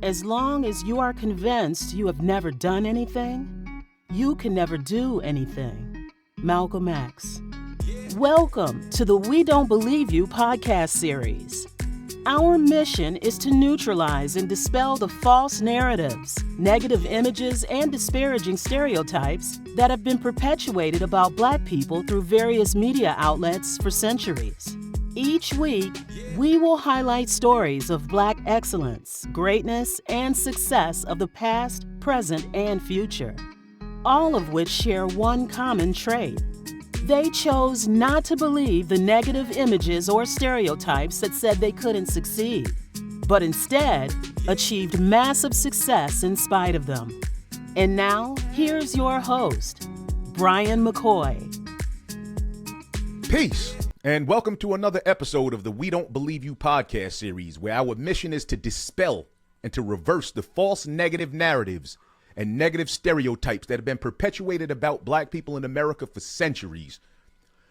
As long as you are convinced you have never done anything, you can never do anything. Malcolm X. Welcome to the We Don't Believe You podcast series. Our mission is to neutralize and dispel the false narratives, negative images, and disparaging stereotypes that have been perpetuated about Black people through various media outlets for centuries. Each week, we will highlight stories of Black excellence, greatness, and success of the past, present, and future, all of which share one common trait. They chose not to believe the negative images or stereotypes that said they couldn't succeed, but instead achieved massive success in spite of them. And now, here's your host, Brian McCoy. Peace, and welcome to another episode of the We Don't Believe You podcast series, where our mission is to dispel and to reverse the false negative narratives and negative stereotypes that have been perpetuated about Black people in America for centuries.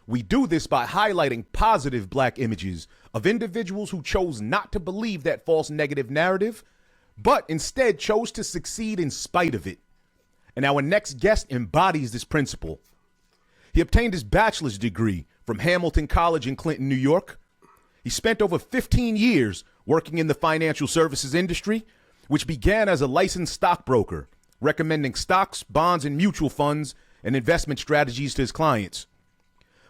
We do this by highlighting positive Black images of individuals who chose not to believe that false negative narrative, but instead chose to succeed in spite of it. And our next guest embodies this principle. He obtained his bachelor's degree from Hamilton College in Clinton, New York. He spent over 15 years working in the financial services industry, which began as a licensed stockbroker, recommending stocks, bonds, and mutual funds and investment strategies to his clients.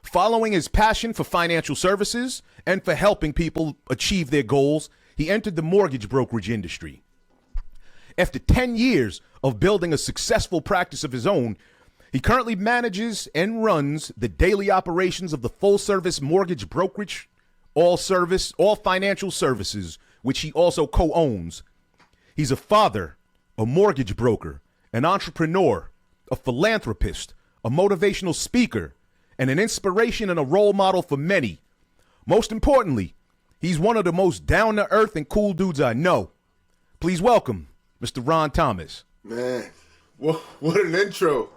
Following his passion for financial services and for helping people achieve their goals, he entered the mortgage brokerage industry. After 10 years of building a successful practice of his own, he currently manages and runs the daily operations of the full-service mortgage brokerage, all financial services, which he also co-owns. He's a father, a mortgage broker, an entrepreneur, a philanthropist, a motivational speaker, and an inspiration and a role model for many. Most importantly, he's one of the most down-to-earth and cool dudes I know. Please welcome Mr. Ron Thomas. Man, what an intro.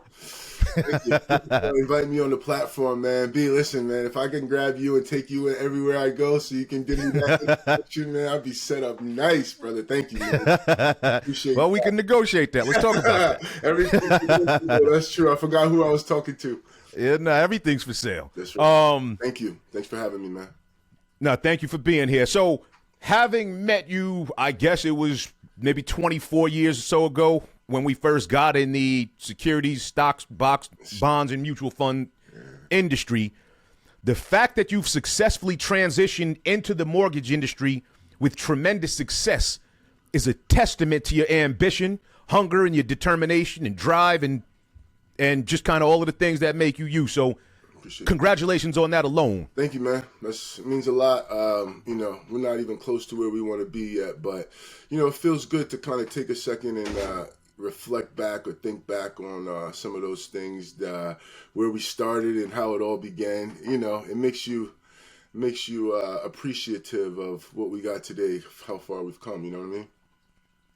Thank you for inviting me on the platform, man. B, listen, man, if I can grab you and take you everywhere I go so you can give me that introduction, man, I'd be set up nice, brother. Thank you, man. Appreciate Well, we can negotiate that. Let's talk about that. Everything. That's true. I forgot who I was talking to. Yeah, no, everything's for sale. That's right. Thank you. Thanks for having me, man. No, thank you for being here. So, having met you, I guess it was maybe 24 years or so ago when we first got in the securities, stocks, bonds, and mutual fund industry. The fact that you've successfully transitioned into the mortgage industry with tremendous success is a testament to your ambition, hunger, and your determination and drive and just kind of all of the things that make you you. So congratulations on that alone. Thank you, man. It means a lot. We're not even close to where we want to be yet, but, it feels good to kind of take a second and reflect back or think back on some of those things, where we started and how it all began. It makes you appreciative of what we got today, how far we've come, you know what I mean?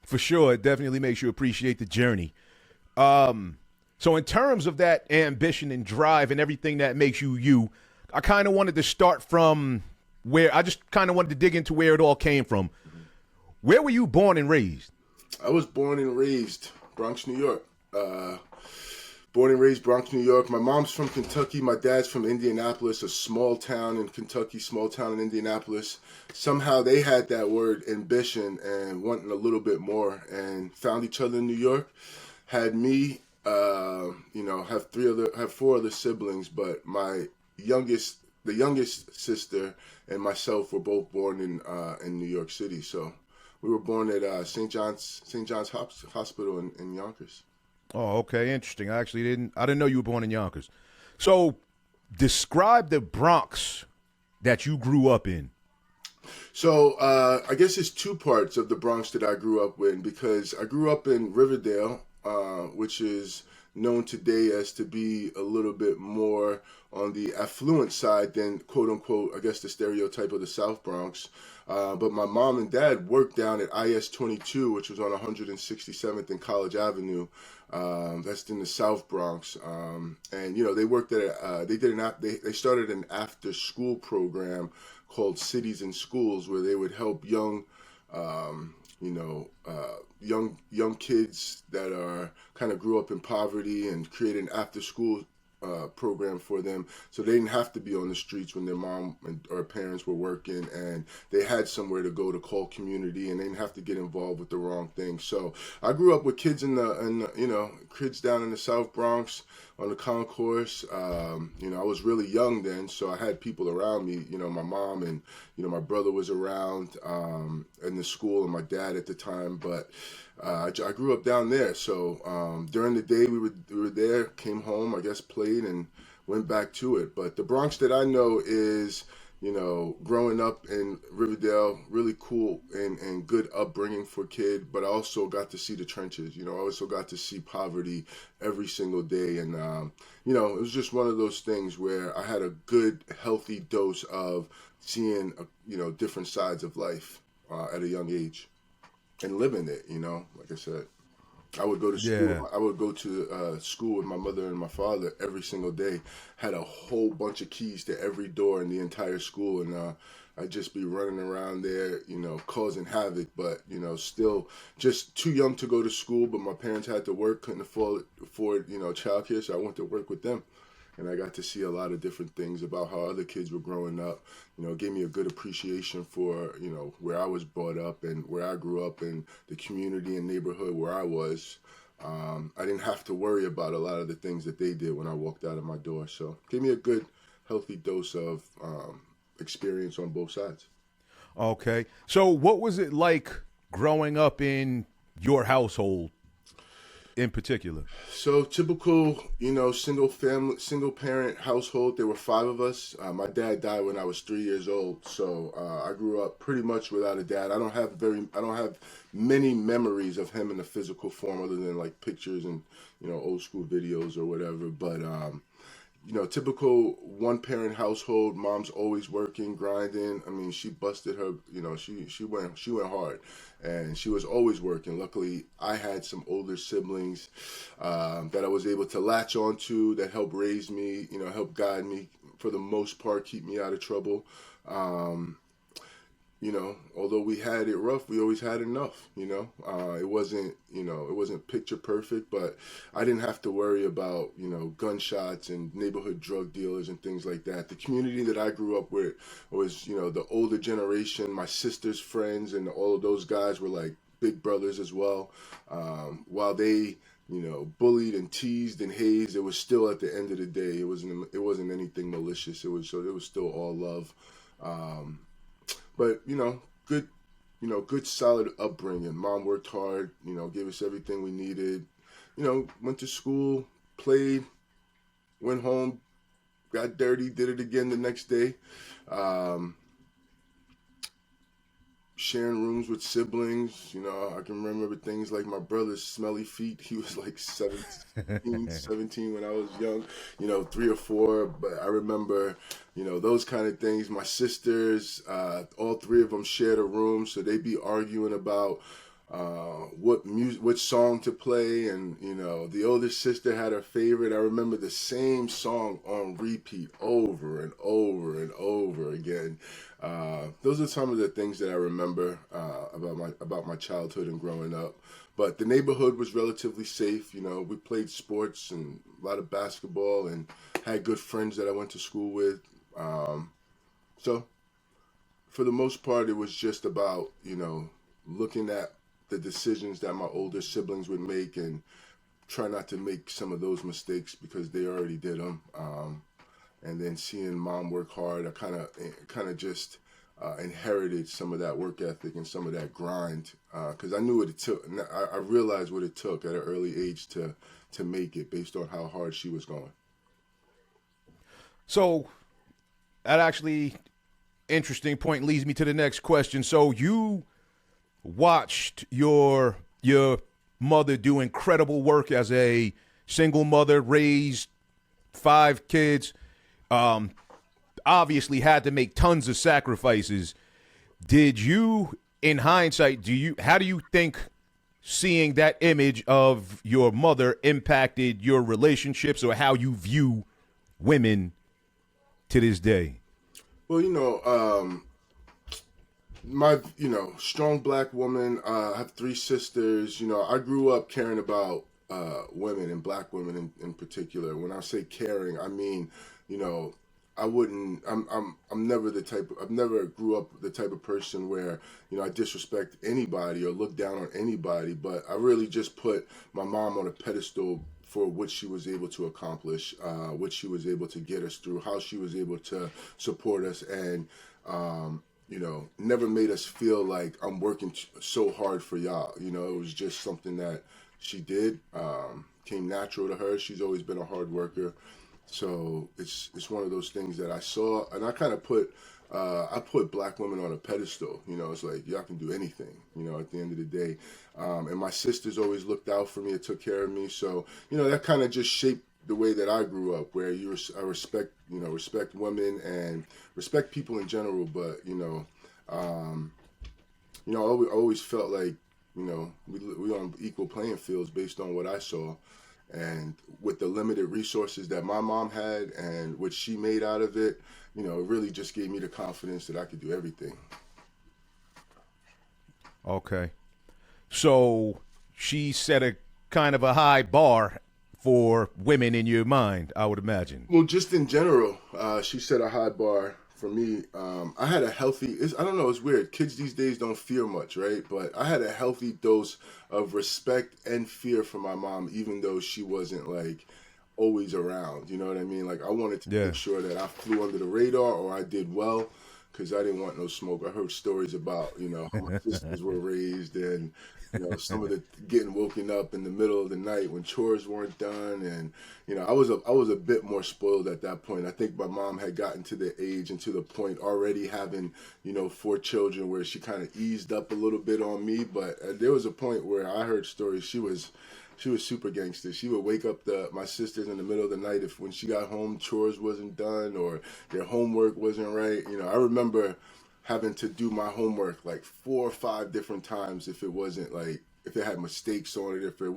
For sure. It definitely makes you appreciate the journey. So in terms of that ambition and drive and everything that makes you you, I kind of wanted to start from where I just kind of wanted to dig into where it all came from. Where were you born and raised? I was born and raised Bronx, New York. Born and raised Bronx, New York. My mom's from Kentucky. My dad's from Indianapolis, a small town in Kentucky, small town in Indianapolis. Somehow they had that word ambition and wanting a little bit more and found each other in New York. Had me, have four other siblings, but the youngest sister and myself were both born in New York City. So we were born at St. John's Hospital in Yonkers. Oh, okay, interesting. I didn't know you were born in Yonkers. So, describe the Bronx that you grew up in. So, I guess it's two parts of the Bronx that I grew up in, because I grew up in Riverdale, which is known today as to be a little bit more on the affluent side than, quote unquote, I guess the stereotype of the South Bronx. But my mom and dad worked down at IS 22, which was on 167th and College Avenue. That's in the South Bronx. And they worked at they started an after school program called Cities in Schools, where they would help young young kids that are kind of grew up in poverty, and create an after school program for them, so they didn't have to be on the streets when their mom or parents were working, and they had somewhere to go to call community, and they didn't have to get involved with the wrong thing. So I grew up with kids kids down in the South Bronx on the concourse. I was really young then, so I had people around me. My mom and my brother was around in the school, and my dad at the time. But I grew up down there. So during the day we were there, came home, I guess, played, and went back to it. But the Bronx that I know is, growing up in Riverdale, really cool and good upbringing for a kid, but I also got to see the trenches. I also got to see poverty every single day. And, it was just one of those things where I had a good, healthy dose of seeing, different sides of life at a young age and living it, like I said. I would go to school. Yeah. I would go to school with my mother and my father every single day. Had a whole bunch of keys to every door in the entire school, and I'd just be running around there, causing havoc. But still just too young to go to school. But my parents had to work, couldn't afford childcare, so I went to work with them. And I got to see a lot of different things about how other kids were growing up. It gave me a good appreciation for, where I was brought up and where I grew up, and the community and neighborhood where I was. I didn't have to worry about a lot of the things that they did when I walked out of my door. So it gave me a good, healthy dose of experience on both sides. Okay. So what was it like growing up in your household in particular? So typical, single parent household. There were 5 of us. My dad died when I was 3 years old, so I grew up pretty much without a dad. I don't have many memories of him in the physical form, other than like pictures and old school videos or whatever. But typical one parent household. Mom's always working, grinding. I mean, she busted her. She went hard, and she was always working. Luckily, I had some older siblings that I was able to latch onto, that helped raise me. Help guide me for the most part, keep me out of trouble. Although we had it rough, we always had enough. It wasn't picture perfect, but I didn't have to worry about, gunshots and neighborhood drug dealers and things like that. The community that I grew up with was, the older generation, my sister's friends, and all of those guys were like big brothers as well. While they, bullied and teased and hazed, it was still, at the end of the day, it wasn't anything malicious. It was still all love. But good solid upbringing. Mom worked hard, gave us everything we needed. Went to school, played, went home, got dirty, did it again the next day. Sharing rooms with siblings, I can remember things like my brother's smelly feet. He was like 17 when I was young, 3 or 4. But I remember, those kind of things. My sisters, all 3 of them shared a room, so they'd be arguing about what song to play, and the older sister had her favorite. I remember the same song on repeat over and over and over again. Those are some of the things that I remember about my childhood and growing up. But the neighborhood was relatively safe. We played sports and a lot of basketball, and had good friends that I went to school with. So for the most part, it was just about looking at the decisions that my older siblings would make, and try not to make some of those mistakes because they already did them. And then seeing mom work hard, I kind of just inherited some of that work ethic and some of that grind, because I knew what it took. I realized what it took at an early age to make it, based on how hard she was going. So that actually interesting point leads me to the next question. So you watched your mother do incredible work as a single mother, raised 5 kids, obviously had to make tons of sacrifices. Did you, in hindsight, how do you think seeing that image of your mother impacted your relationships, or how you view women to this day? Well, my, strong black woman. I have three sisters. I grew up caring about women and black women in particular. When I say caring, I mean, you know, I wouldn't. I'm never the type. I've never grew up the type of person where I disrespect anybody or look down on anybody. But I really just put my mom on a pedestal for what she was able to accomplish, what she was able to get us through, how she was able to support us, and never made us feel like I'm working so hard for y'all. It was just something that she did, came natural to her. She's always been a hard worker. So it's one of those things that I saw, and I kind of put black women on a pedestal. It's like y'all can do anything. At the end of the day, and my sisters always looked out for me and took care of me. So that kind of just shaped the way that I grew up, where I respect women and respect people in general. But I always felt like we on equal playing fields based on what I saw. And with the limited resources that my mom had and what she made out of it, it really just gave me the confidence that I could do everything. Okay. So she set a kind of a high bar for women in your mind, I would imagine. Well, just in general, she set a high bar for me. I had a healthy, I don't know, it's weird. Kids these days don't fear much, right? But I had a healthy dose of respect and fear for my mom, even though she wasn't like always around. You know what I mean? Like I wanted to make sure that I flew under the radar or I did well, because I didn't want no smoke. I heard stories about, how my sisters were raised and, some of the getting woken up in the middle of the night when chores weren't done. And, I was a bit more spoiled at that point. I think my mom had gotten to the age and to the point already having, 4 children where she kind of eased up a little bit on me. But there was a point where I heard stories. She was super gangster. She would wake up my sisters in the middle of the night when she got home, chores wasn't done or their homework wasn't right. I remember having to do my homework like 4 or 5 different times if it had mistakes on it, if it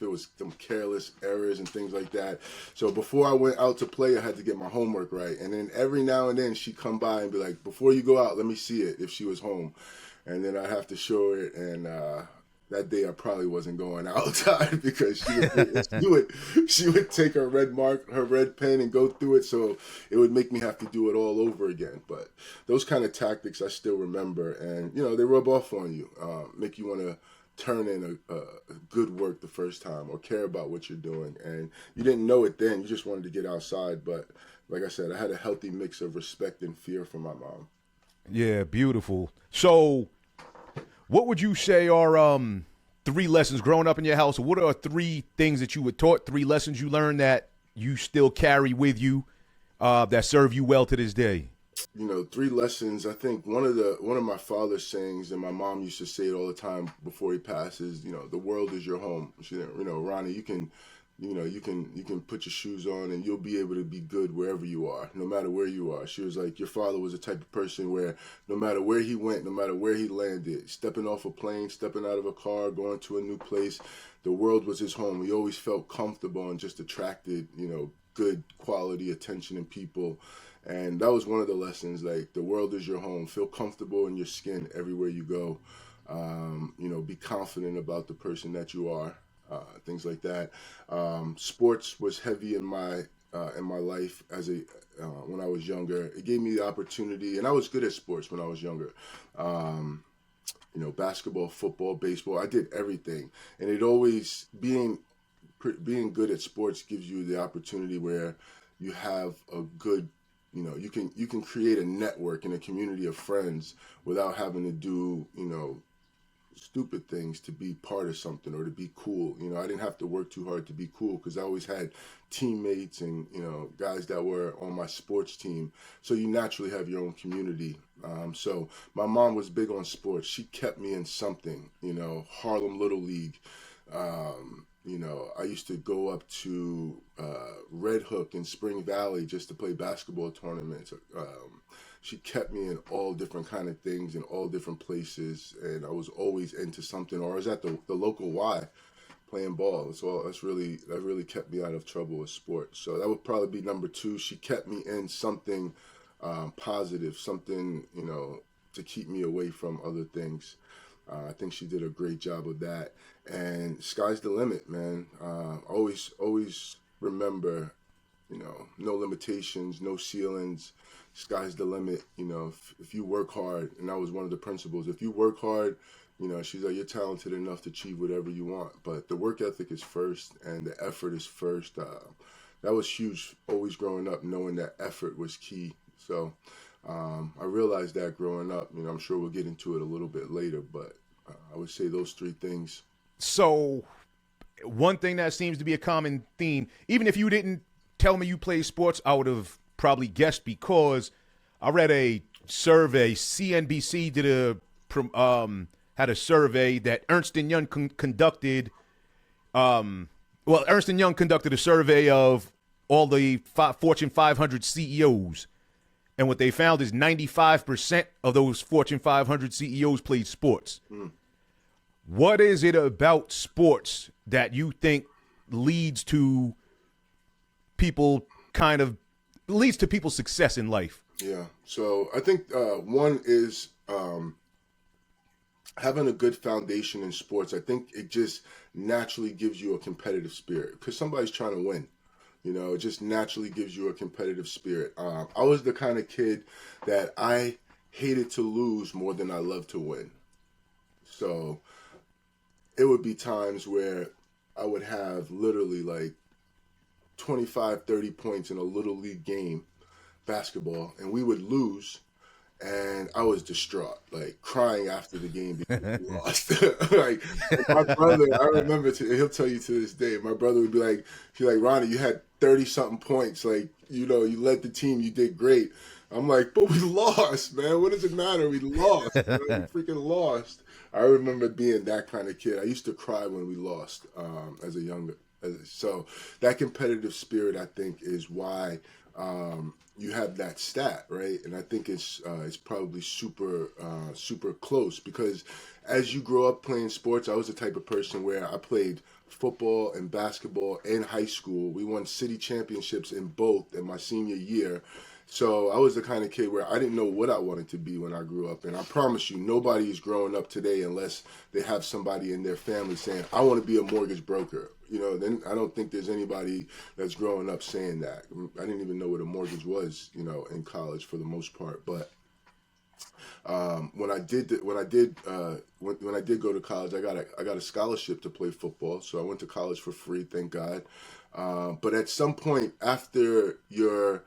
was some careless errors and things like that. So before I went out to play, I had to get my homework right. And then every now and then she'd come by and be like, before you go out, let me see it, if she was home. And then I'd have to show it, and that day I probably wasn't going outside because she would take her red pen and go through it, so it would make me have to do it all over again. But those kind of tactics I still remember, and they rub off on you, make you want to turn in a good work the first time or care about what you're doing. And you didn't know it then, you just wanted to get outside. But like I said, I had a healthy mix of respect and fear for my mom. Yeah, beautiful. So what would you say are 3 lessons growing up in your house? What are 3 things that you were taught, 3 lessons you learned that you still carry with you that serve you well to this day? 3 lessons. I think one of my father's sayings, and my mom used to say it all the time before he passes, the world is your home. She, Ronnie, you can put your shoes on and you'll be able to be good wherever you are, no matter where you are. She was like, your father was the type of person where no matter where he went, no matter where he landed, stepping off a plane, stepping out of a car, going to a new place, the world was his home. He always felt comfortable and just attracted, good quality attention in people. And that was one of the lessons, like the world is your home. Feel comfortable in your skin everywhere you go. Be confident about the person that you are. Things like that. Sports was heavy in my life when I was younger. It gave me the opportunity, and I was good at sports when I was younger. Basketball, football, baseball. I did everything, and it always being good at sports gives you the opportunity where you have a good. You can create a network and a community of friends without having to do stupid things to be part of something or to be cool. I didn't have to work too hard to be cool because I always had teammates and guys that were on my sports team. So you naturally have your own community. So my mom was big on sports. She kept me in something. Harlem Little League. I used to go up to Red Hook in Spring Valley just to play basketball tournaments. She kept me in all different kind of things in all different places, and I was always into something. Or I was at the local Y playing ball. So that really kept me out of trouble with sports. So that would probably be number 2. She kept me in something positive, something to keep me away from other things. I think she did a great job of that. And sky's the limit, man. Always remember, no limitations, no ceilings. Sky's the limit. If you work hard, and that was one of the principles. If you work hard, she's like, you're talented enough to achieve whatever you want. But the work ethic is first, and the effort is first. That was huge. Always growing up, knowing that effort was key. So I realized that growing up. I'm sure we'll get into it a little bit later, but I would say those three things. So one thing that seems to be a common theme, even if you didn't tell me you play sports, I would have probably guessed, because I read a survey. CNBC had a survey that Ernst & Young conducted. Ernst & Young conducted a survey of all the Fortune 500 CEOs. And what they found is 95% of those Fortune 500 CEOs played sports. What is it about sports that you think leads to people's success in life? Yeah. So I think one is having a good foundation in sports. I think it just naturally gives you a competitive spirit because somebody's trying to win. It just naturally gives you a competitive spirit. I was the kind of kid that I hated to lose more than I loved to win. So it would be times where I would have literally like 25, 30 points in a little league game, basketball, and we would lose. And I was distraught, like crying after the game because we lost. Like my brother, I remember, he'll tell you to this day, my brother would be like, Ronnie, you had 30 something points. Like, you led the team, you did great. I'm like, but we lost, man. What does it matter? We lost. We freaking lost. I remember being that kind of kid. I used to cry when we lost so that competitive spirit, I think, is why you have that stat, right? And I think it's probably super close because as you grow up playing sports, I was the type of person where I played football and basketball in high school. We won city championships in both in my senior year. So I was the kind of kid where I didn't know what I wanted to be when I grew up. And I promise you, nobody is growing up today unless they have somebody in their family saying, I want to be a mortgage broker. Then I don't think there's anybody that's growing up saying that. I didn't even know what a mortgage was, in college for the most part. But when I did go to college, I got a scholarship to play football. So I went to college for free, thank God. But at some point after your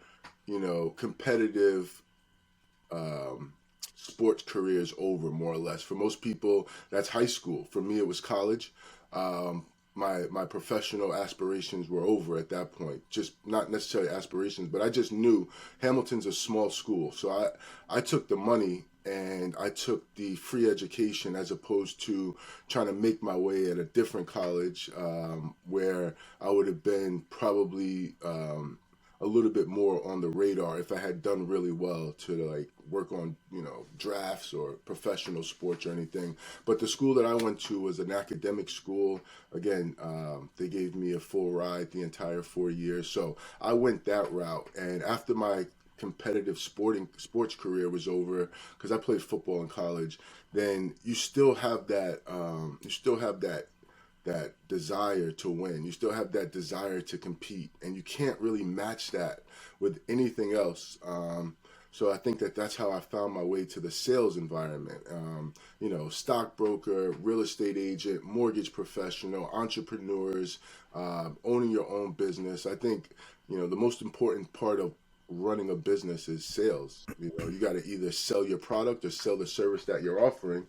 competitive sports career is over, more or less. For most people, that's high school. For me, it was college. My professional aspirations were over at that point. Just not necessarily aspirations, but I just knew Hamilton's a small school. So I took the money and I took the free education as opposed to trying to make my way at a different college where I would have been probably a little bit more on the radar if I had done really well to like work on, drafts or professional sports or anything. But the school that I went to was an academic school. Again, they gave me a full ride the entire 4 years. So I went that route. And after my competitive sports career was over, because I played football in college, then you still have that, that desire to win. You still have that desire to compete, and you can't really match that with anything else. So I think that's how I found my way to the sales environment. Stockbroker, real estate agent, mortgage professional, entrepreneurs, owning your own business. I think, the most important part of running a business is sales. You got to either sell your product or sell the service that you're offering.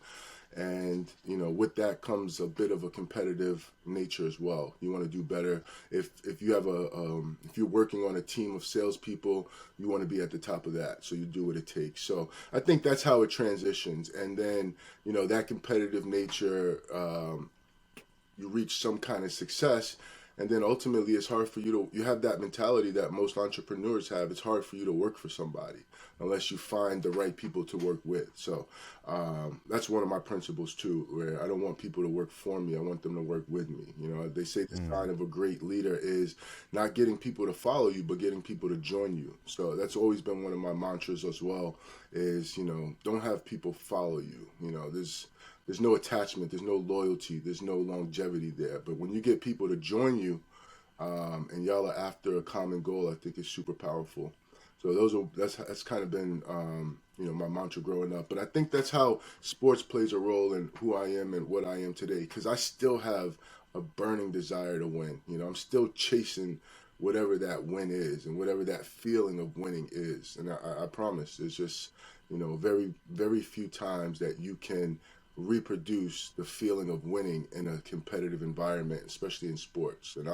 And, with that comes a bit of a competitive nature as well. You want to do better. If you have if you're working on a team of salespeople, you want to be at the top of that. So you do what it takes. So I think that's how it transitions. And then, that competitive nature, you reach some kind of success. And then ultimately it's hard for you have that mentality that most entrepreneurs have. It's hard for you to work for somebody. unless you find the right people to work with. So that's one of my principles too, where I don't want people to work for me. I want them to work with me. You know, they say the sign of a great leader is not getting people to follow you, but getting people to join you. So that's always been one of my mantras as well, is, you know, don't have people follow you. You know, there's no attachment, there's no loyalty, there's no longevity there. But when you get people to join you, and y'all are after a common goal, I think it's super powerful. So that's kind of been you know, my mantra growing up. But I think that's how sports plays a role in who I am and what I am today, because I still have a burning desire to win. You know, I'm still chasing whatever that win is and whatever that feeling of winning is. And I promise, it's just, you know, very, very few times that you can reproduce the feeling of winning in a competitive environment, especially in sports. And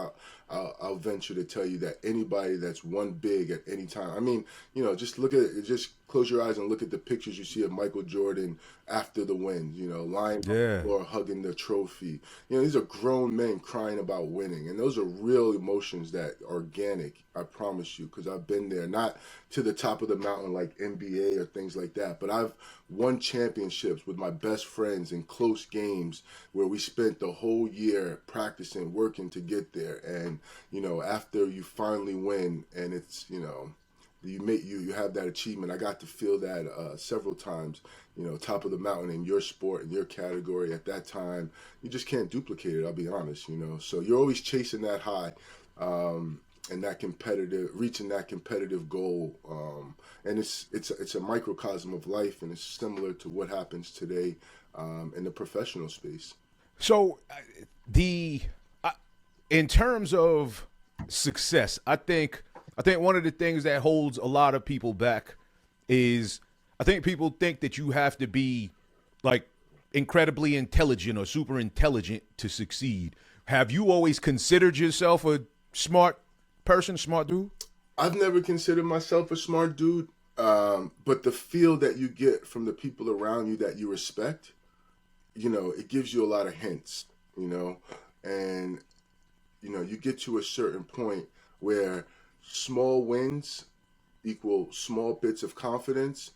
I'll venture to tell you that anybody that's won big at any time, I mean, you know, just look at it, just close your eyes and look at the pictures you see of Michael Jordan after the win, you know, lying on the floor, hugging the trophy. You know, these are grown men crying about winning. And those are real emotions that are organic, I promise you, because I've been there, not to the top of the mountain like NBA or things like that, but I've won championships with my best friends in close games where we spent the whole year practicing, working to get there. And, you know, after you finally win and it's, you know, you have that achievement. I got to feel that several times, you know, top of the mountain in your sport, in your category at that time. You just can't duplicate it, I'll be honest, you know. So you're always chasing that high, and that reaching that competitive goal. And it's a microcosm of life, and it's similar to what happens today in the professional space. So in terms of success, I think one of the things that holds a lot of people back is I think people think that you have to be like incredibly intelligent or super intelligent to succeed. Have you always considered yourself a smart person, smart dude? I've never considered myself a smart dude, but the feel that you get from the people around you that you respect, you know, it gives you a lot of hints, you know, and, you know, you get to a certain point where small wins equal small bits of confidence.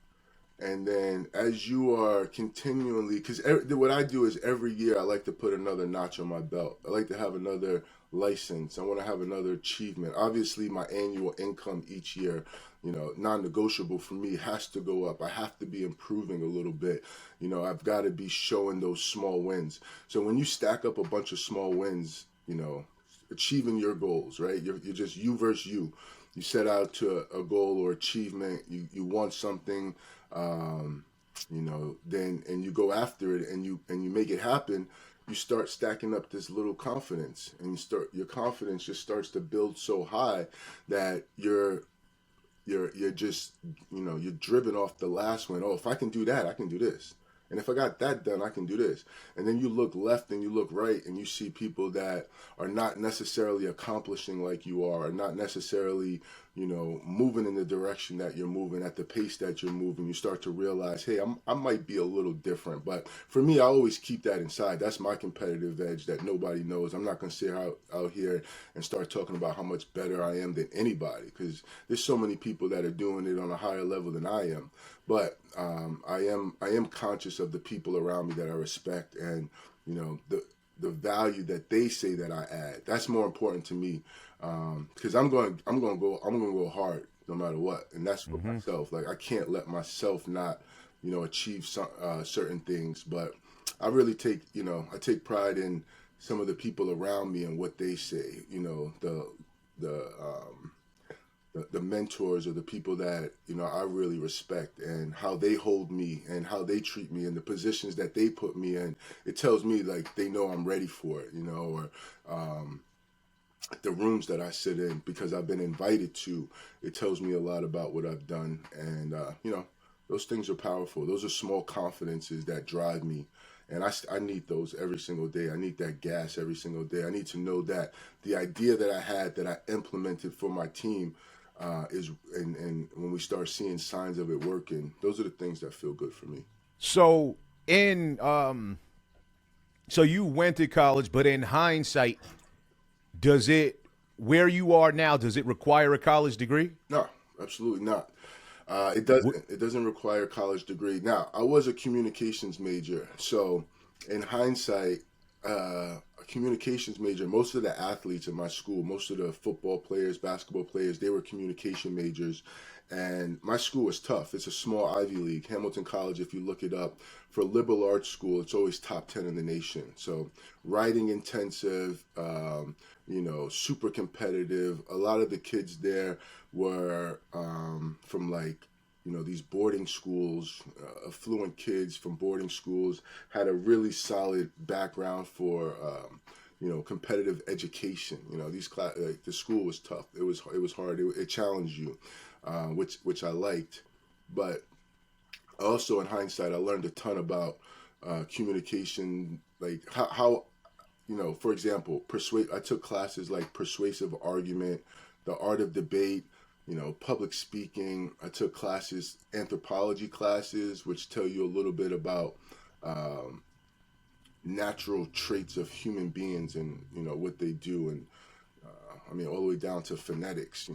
And then as you are continually, because what I do is every year I like to put another notch on my belt. I like to have another license. I want to have another achievement. Obviously, my annual income each year, you know, non-negotiable for me, has to go up. I have to be improving a little bit. You know, I've got to be showing those small wins. So when you stack up a bunch of small wins, you know, achieving your goals, right? You're just you versus you. You set out to a goal or achievement. You want something, you know. Then and you go after it and you make it happen. You start stacking up this little confidence, and your confidence just starts to build so high that you're just, you know, you're driven off the last one. Oh, if I can do that, I can do this. And if I got that done, I can do this. And then you look left and you look right and you see people that are not necessarily accomplishing like you are not necessarily, you know, moving in the direction that you're moving, at the pace that you're moving. You start to realize, hey, I might be a little different. But for me, I always keep that inside. That's my competitive edge that nobody knows. I'm not going to sit out here and start talking about how much better I am than anybody, because there's so many people that are doing it on a higher level than I am. But I am conscious of the people around me that I respect, and, you know, the value that they say that I add. That's more important to me, because I'm going to go hard no matter what, and that's for myself. Like, I can't let myself not, you know, achieve certain things. But I really take pride in some of the people around me and what they say. You know, the mentors or the people that, you know, I really respect, and how they hold me and how they treat me and the positions that they put me in. It tells me like they know I'm ready for it, you know, or the rooms that I sit in because I've been invited to. It tells me a lot about what I've done, and you know, those things are powerful. Those are small confidences that drive me. And I need those every single day. I need that gas every single day. I need to know that the idea that I had, that I implemented for my team, and when we start seeing signs of it working, those are the things that feel good for me. So so you went to college, but in hindsight, where you are now, does it require a college degree? No, absolutely not. It doesn't. It doesn't require a college degree. Now, I was a communications major, so in hindsight, a communications major. Most of the athletes in my school, most of the football players, basketball players, they were communication majors, and my school was tough. It's a small Ivy League, Hamilton College. If you look it up, for a liberal arts school, it's always top 10 in the nation. So writing intensive, super competitive. A lot of the kids there were from like these boarding schools, affluent kids from boarding schools, had a really solid background for competitive education. The school was tough. It was hard. It challenged you, which I liked. But also in hindsight, I learned a ton about communication, like how for example, I took classes like persuasive argument, the art of debate, public speaking. I took classes, anthropology classes, which tell you a little bit about natural traits of human beings and, what they do. And all the way down to phonetics.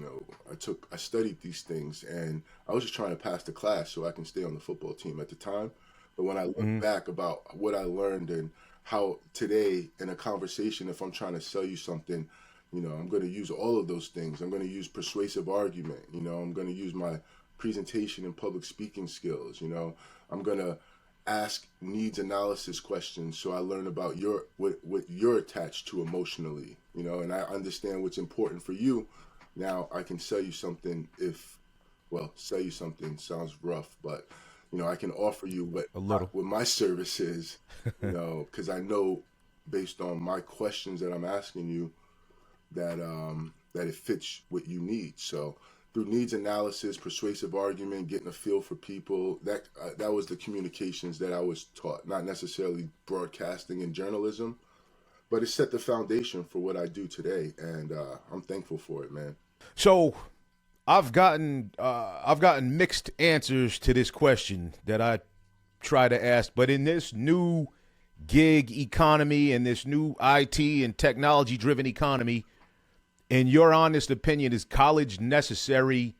I studied these things, and I was just trying to pass the class so I can stay on the football team at the time. But when I look back about what I learned and how today in a conversation, if I'm trying to sell you something, I'm going to use all of those things. I'm going to use persuasive argument. I'm going to use my presentation and public speaking skills. I'm going to ask needs analysis questions so I learn about what you're attached to emotionally, and I understand what's important for you. Now I can sell you something sell you something sounds rough, but I can offer you what my service is, because I know based on my questions that I'm asking you that it fits what you need. So through needs analysis, persuasive argument, getting a feel for people, that was the communications that I was taught, not necessarily broadcasting and journalism, but it set the foundation for what I do today, and I'm thankful for it, man. So I've gotten mixed answers to this question that I try to ask, but in this new gig economy and this new IT and technology driven economy, in your honest opinion, is college necessary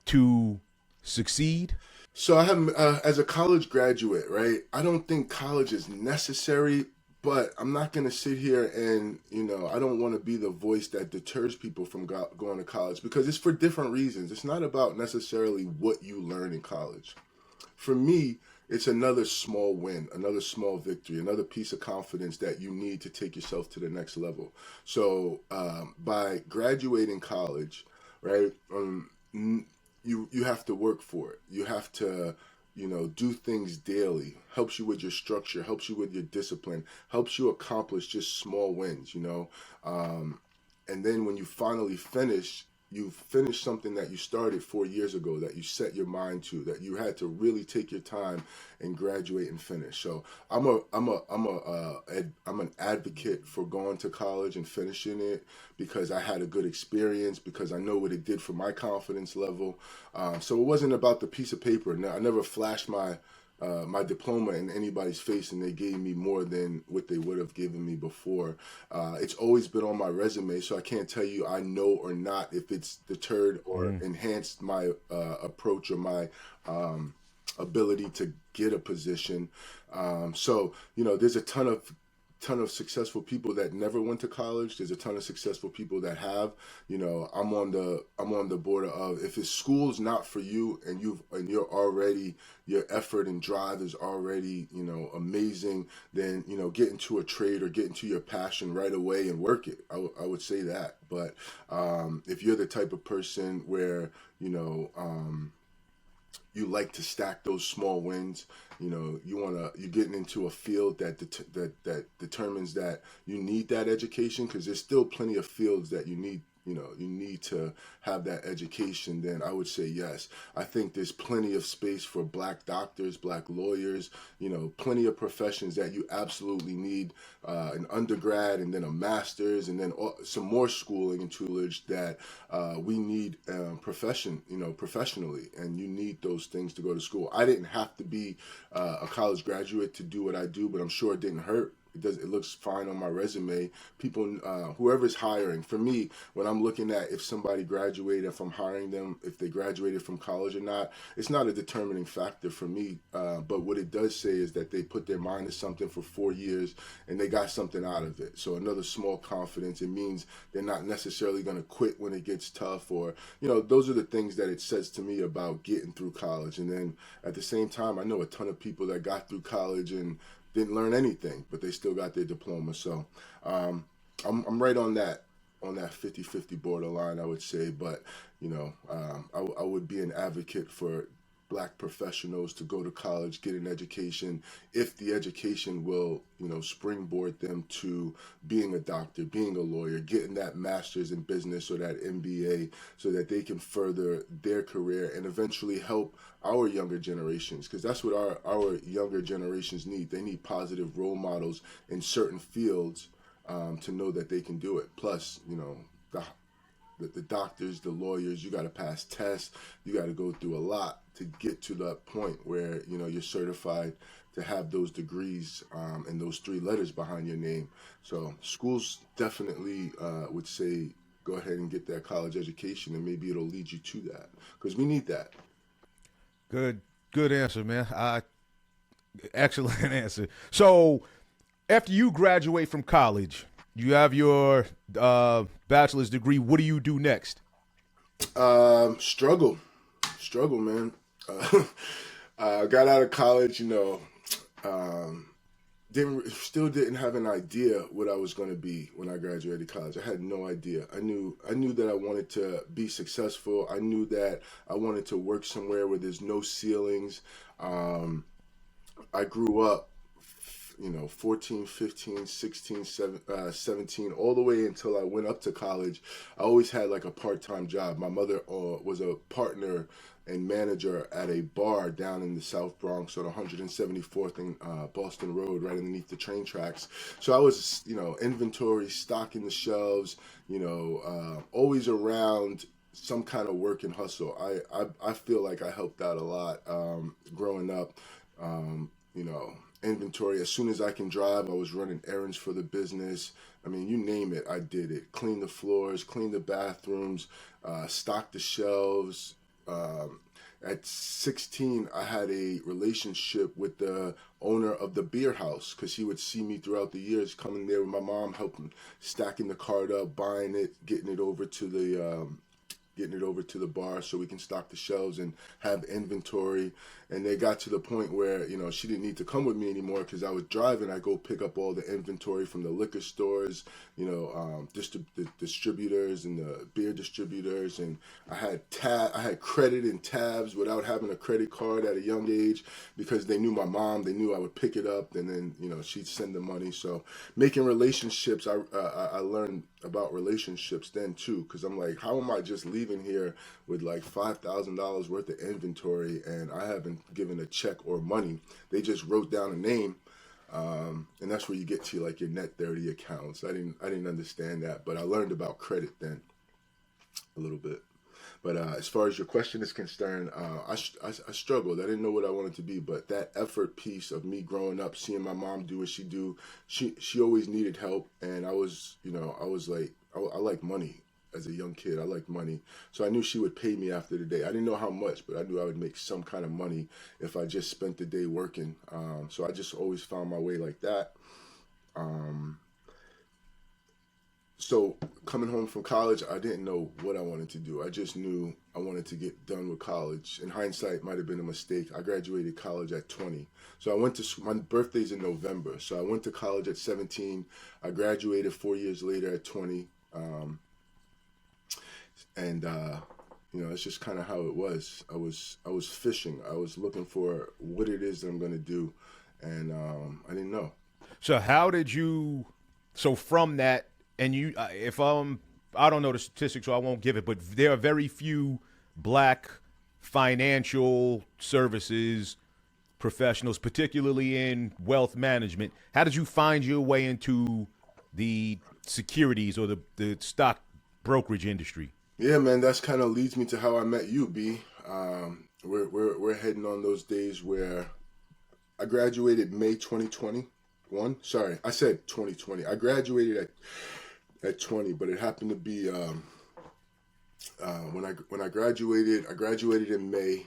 to succeed? So I have, as a college graduate, right, I don't think college is necessary, but I'm not going to sit here and, I don't want to be the voice that deters people from going to college, because it's for different reasons. It's not about necessarily what you learn in college. For me, it's another small win, another small victory, another piece of confidence that you need to take yourself to the next level. So by graduating college, right, you have to work for it. You have to, do things daily. Helps you with your structure, helps you with your discipline, helps you accomplish just small wins, and then when you finally finish, you finish something that you started 4 years ago, that you set your mind to, that you had to really take your time and graduate and finish. So I'm an advocate for going to college and finishing it, because I had a good experience, because I know what it did for my confidence level. So it wasn't about the piece of paper. I never flashed my diploma in anybody's face and they gave me more than what they would have given me before. It's always been on my resume, so I can't tell you I know or not if it's deterred or enhanced my approach or my ability to get a position. So there's a ton of successful people that never went to college. There's a ton of successful people that have. I'm on the border of, if school's not for you and you're already, your effort and drive is already amazing, then get into a trade or get into your passion right away and work it. I would say that. But if you're the type of person where you like to stack those small wins, you're getting into a field that determines that you need that education, because there's still plenty of fields that you need to have that education, then I would say yes. I think there's plenty of space for Black doctors, Black lawyers, plenty of professions that you absolutely need an undergrad and then a master's and then some more schooling and tutelage that we need professionally, and you need those things to go to school. I didn't have to be a college graduate to do what I do, but I'm sure it didn't hurt. It looks fine on my resume. People, whoever's hiring, for me, when I'm looking at if somebody graduated, if I'm hiring them, if they graduated from college or not, it's not a determining factor for me. But what it does say is that they put their mind to something for 4 years and they got something out of it. So another small confidence. It means they're not necessarily going to quit when it gets tough, or, those are the things that it says to me about getting through college. And then at the same time, I know a ton of people that got through college and didn't learn anything, but they still got their diploma. So I'm right on that 50-50 borderline, I would say. But I would be an advocate for Black professionals to go to college, get an education, if the education will, springboard them to being a doctor, being a lawyer, getting that master's in business or that MBA, so that they can further their career and eventually help our younger generations, because that's what our younger generations need. They need positive role models in certain fields to know that they can do it. Plus, the doctors, the lawyers, you got to pass tests. You got to go through a lot to get to that point where, you're certified to have those degrees and those 3 letters behind your name. So schools definitely would say, go ahead and get that college education, and maybe it'll lead you to that, because we need that. Good answer, man. Excellent answer. So after you graduate from college, you have your bachelor's degree. What do you do next? Struggle, man. Got out of college, didn't have an idea what I was going to be when I graduated college. I had no idea. I knew that I wanted to be successful. I knew that I wanted to work somewhere where there's no ceilings. I grew up 14, 15, 16, 17, all the way until I went up to college. I always had like a part-time job. My mother was a partner and manager at a bar down in the South Bronx on 174th and Boston Road, right underneath the train tracks. So I was, inventory, stocking the shelves, always around some kind of work and hustle. I feel like I helped out a lot growing up, inventory. As soon as I can drive, I was running errands for the business. I mean, you name it, I did it. Clean the floors, clean the bathrooms, stock the shelves. At 16, I had a relationship with the owner of the beer house, because he would see me throughout the years coming there with my mom, helping stacking the cart up, buying it, getting it over to the bar so we can stock the shelves and have inventory. And they got to the point where, she didn't need to come with me anymore because I was driving. I go pick up all the inventory from the liquor stores, the distributors and the beer distributors. And I had credit and tabs without having a credit card at a young age, because they knew my mom. They knew I would pick it up and then, she'd send the money. So making relationships, I learned about relationships then too, because I'm like, how am I just leaving here with like $5,000 worth of inventory and I haven't given a check or money? They just wrote down a name, and that's where you get to like your net 30 accounts. I didn't understand that, but I learned about credit then a little bit. But as far as your question is concerned, I struggled. I didn't know what I wanted to be, but that effort piece of me growing up, seeing my mom do what she do, she always needed help, and I was like, I like money. As a young kid, I liked money, so I knew she would pay me after the day. I didn't know how much, but I knew I would make some kind of money if I just spent the day working. So I just always found my way like that. So coming home from college, I didn't know what I wanted to do. I just knew I wanted to get done with college. In hindsight, it might have been a mistake. I graduated college at 20. So my birthday's in November. So I went to college at 17. I graduated 4 years later at 20. It's just kind of how it was. I was fishing. I was looking for what it is that I'm going to do. And I didn't know. So from that, and I don't know the statistics, so I won't give it, but there are very few Black financial services professionals, particularly in wealth management. How did you find your way into the securities or the stock brokerage industry? Yeah, man, that's kind of leads me to how I met you, B. We're heading on those days where I graduated May 2020. one. Sorry, I said 2020. I graduated at 20, but it happened to be when I graduated. I graduated in May,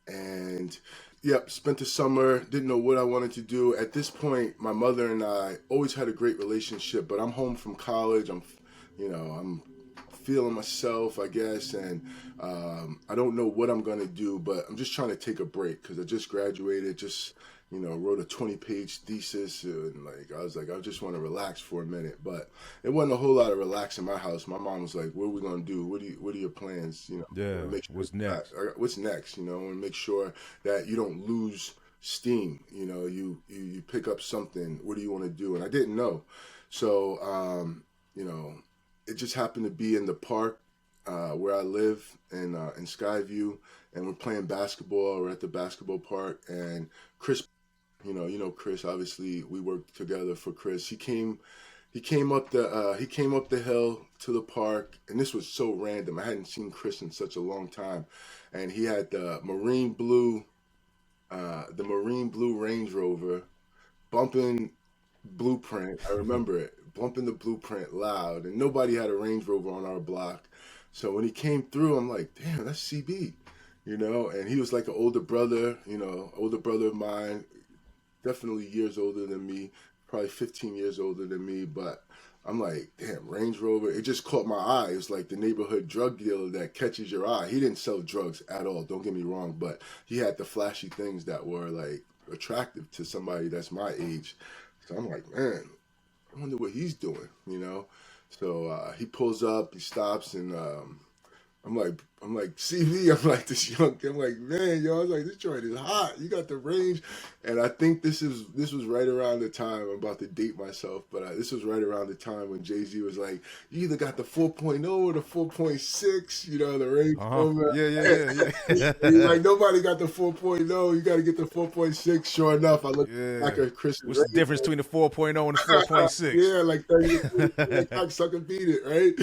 and yep, spent the summer. Didn't know what I wanted to do. At this point, my mother and I always had a great relationship, but I'm home from college. I'm feeling myself, I guess, and I don't know what I'm gonna do, but I'm just trying to take a break because I just graduated. Just wrote a 20-page thesis, and I just want to relax for a minute. But it wasn't a whole lot of relax in my house. My mom was like, "What are we gonna do? What are your plans? Yeah. What's next? What's next? And make sure that you don't lose steam. You pick up something. What do you want to do?" And I didn't know, so it just happened to be in the park where I live in Skyview, and we're playing basketball. We're at the basketball park, and Chris. Chris. Obviously, we worked together for Chris. He came up the hill to the park, and this was so random. I hadn't seen Chris in such a long time, and he had the marine blue Range Rover, bumping Blueprint. I remember it, bumping the Blueprint loud, and nobody had a Range Rover on our block. So when he came through, I'm like, damn, that's CB, And he was like an older brother of mine. Definitely years older than me, probably 15 years older than me, but I'm like, damn, Range Rover. It just caught my eye. It was like the neighborhood drug dealer that catches your eye. He didn't sell drugs at all, don't get me wrong, but he had the flashy things that were like attractive to somebody that's my age. So I'm like, man, I wonder what he's doing, So he pulls up, he stops, and I'm like CV. I'm like this young kid. I'm like, man, yo. I was like, this joint is hot. You got the range, and I think this was right around the time. I'm about to date myself, but this was right around the time when Jay-Z was like, you either got the 4.0 or the 4.6. The range. Yeah. He's like, nobody got the 4.0. You got to get the 4.6. Sure enough, I looked back at Chris. What's the difference between the 4.0 and the 4.6? Yeah, like 30. Like, sucker beat it, right?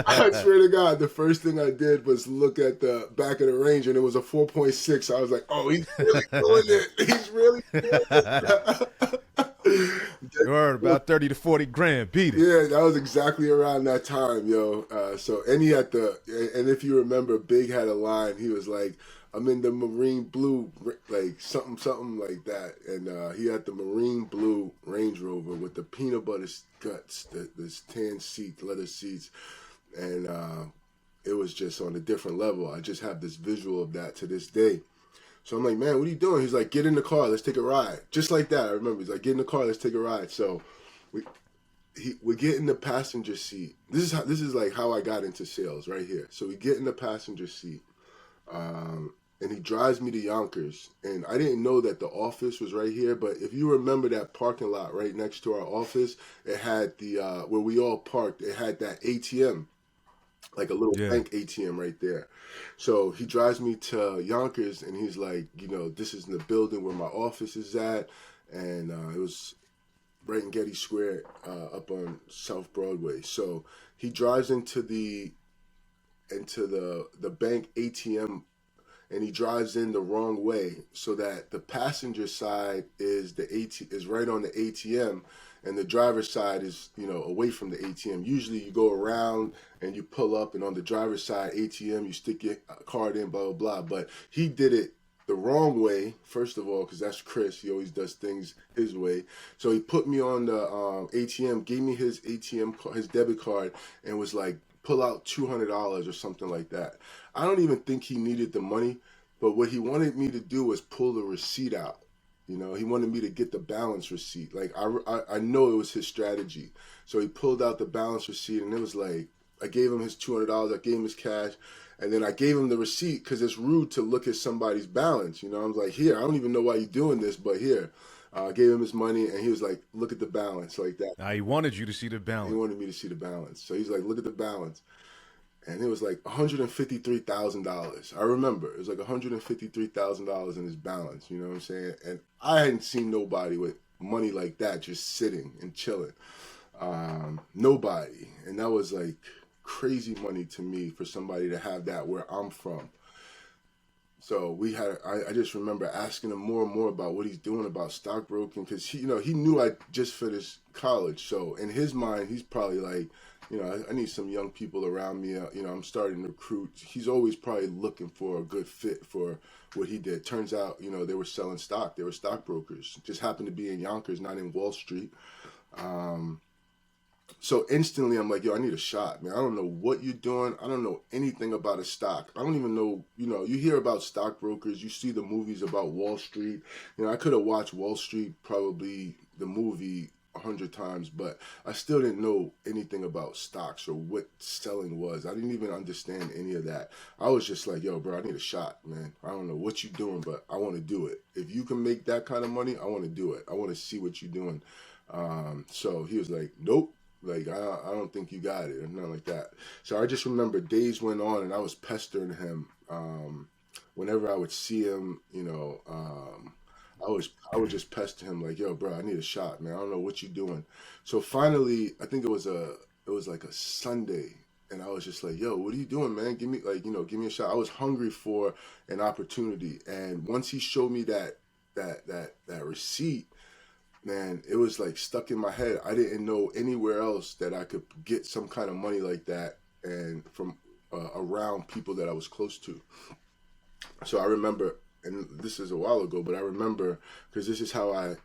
I swear to God, the first thing I did was look at the back of the Range, and it was a 4.6. I was like, oh, he's really doing it. He's really doing it. You heard about 30 to 40 grand. Beat it. Yeah, that was exactly around that time, yo. And if you remember, Big had a line. He was like, I'm in the marine blue, like something like that. And he had the marine blue Range Rover with the peanut butter guts, the tan seat, leather seats. And it was just on a different level. I just have this visual of that to this day. So I'm like, man, what are you doing? He's like, get in the car, let's take a ride. Just like that, I remember. He's like, get in the car, let's take a ride. So we get in the passenger seat. This is like how I got into sales right here. So we get in the passenger seat, and he drives me to Yonkers. And I didn't know that the office was right here, but if you remember that parking lot right next to our office, it had the where we all parked. It had that ATM. Like a little bank ATM right there. So he drives me to Yonkers, and he's like, this is in the building where my office is at. And it was right in Getty Square up on South Broadway. So he drives into the bank ATM, and he drives in the wrong way so that the passenger side is right on the ATM, and the driver's side is, away from the ATM. Usually you go around and you pull up, and on the driver's side ATM, you stick your card in, blah, blah, blah. But he did it the wrong way, first of all, because that's Chris. He always does things his way. So he put me on the ATM, gave me his his debit card, and was like, pull out $200 or something like that. I don't even think he needed the money, but what he wanted me to do was pull the receipt out. He wanted me to get the balance receipt. Like, I know it was his strategy. So he pulled out the balance receipt, and it was like, I gave him his $200, I gave him his cash, and then I gave him the receipt because it's rude to look at somebody's balance. I was like, here, I don't even know why you're doing this, but here. I gave him his money, and he was like, look at the balance, like that. Now, he wanted you to see the balance. He wanted me to see the balance. So he's like, look at the balance. And it was like $153,000. I remember it was like $153,000 in his balance. You know what I'm saying? And I hadn't seen nobody with money like that just sitting and chilling. Nobody. And that was like crazy money to me for somebody to have that where I'm from. So I just remember asking him more and more about what he's doing about stockbroking, because he knew I just finished college. So in his mind, he's probably like, I need some young people around me. I'm starting to recruit. He's always probably looking for a good fit for what he did. Turns out, they were selling stock. They were stockbrokers. Just happened to be in Yonkers, not in Wall Street. So instantly I'm like, yo, I need a shot, man. I don't know what you're doing. I don't know anything about a stock. I don't even know, you hear about stockbrokers. You see the movies about Wall Street. I could have watched Wall Street, probably the movie, 100 times, but I still didn't know anything about stocks or what selling was. I didn't even understand any of that. I was just like, yo, bro, I need a shot, man. I don't know what you're doing, but I want to do it. If you can make that kind of money, I want to do it. I want to see what you're doing. So he was like, nope. Like, I don't think you got it, or nothing like that. So I just remember days went on, and I was pestering him. Whenever I would see him, I would just pester him like, yo, bro, I need a shot, man. I don't know what you're doing. So finally, I think it was like a Sunday, and I was just like, yo, what are you doing, man? Give me a shot. I was hungry for an opportunity, and once he showed me that receipt, man, it was like stuck in my head. I didn't know anywhere else that I could get some kind of money like that, and from around people that I was close to. So I remember, and this is a while ago, but I remember, because this is how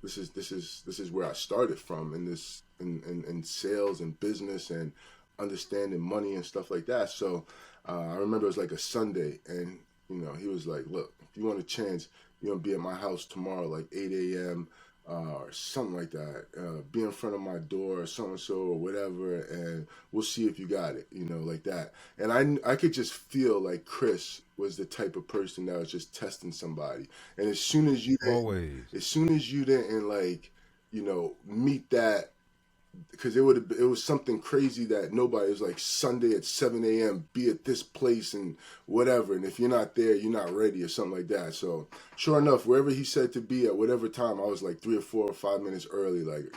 this is where I started from in sales and business and understanding money and stuff like that. So I remember it was like a Sunday, and he was like, look, if you want a chance, you're gonna be at my house tomorrow, like 8 a.m. Or something like that. Be in front of my door, or so or whatever, and we'll see if you got it, like that. And I could just feel like Chris was the type of person that was just testing somebody. And as soon as you didn't like, meet that, because it was something crazy that nobody was like, Sunday at 7 a.m. be at this place and whatever, and if you're not there, you're not ready, or something like that. So sure enough, wherever he said to be at whatever time, I was like 3 or 4 or 5 minutes early. Like,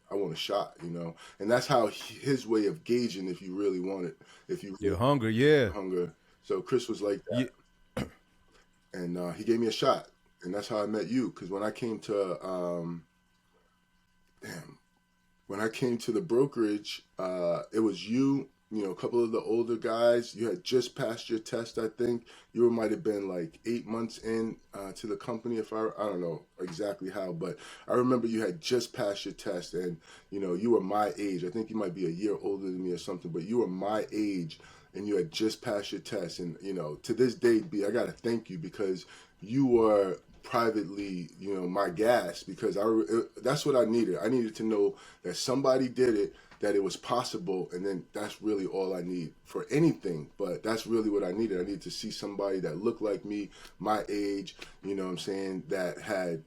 I want a shot, and that's how his way of gauging if you really want it, if you're hungry. Yeah, hunger. So Chris was like that. Yeah. And he gave me a shot, and that's how I met you. Because when I came to when I came to the brokerage, it was you, a couple of the older guys. You had just passed your test, I think. You might have been like 8 months in to the company, if I don't know exactly how, but I remember you had just passed your test, and you were my age. I think you might be a year older than me or something, but you were my age, and you had just passed your test. And to this day, B, I gotta thank you, because you were privately, my gas, because that's what I needed. I needed to know that somebody did it, that it was possible, and then that's really all I need for anything. But that's really what I needed. I needed to see somebody that looked like me, my age, that had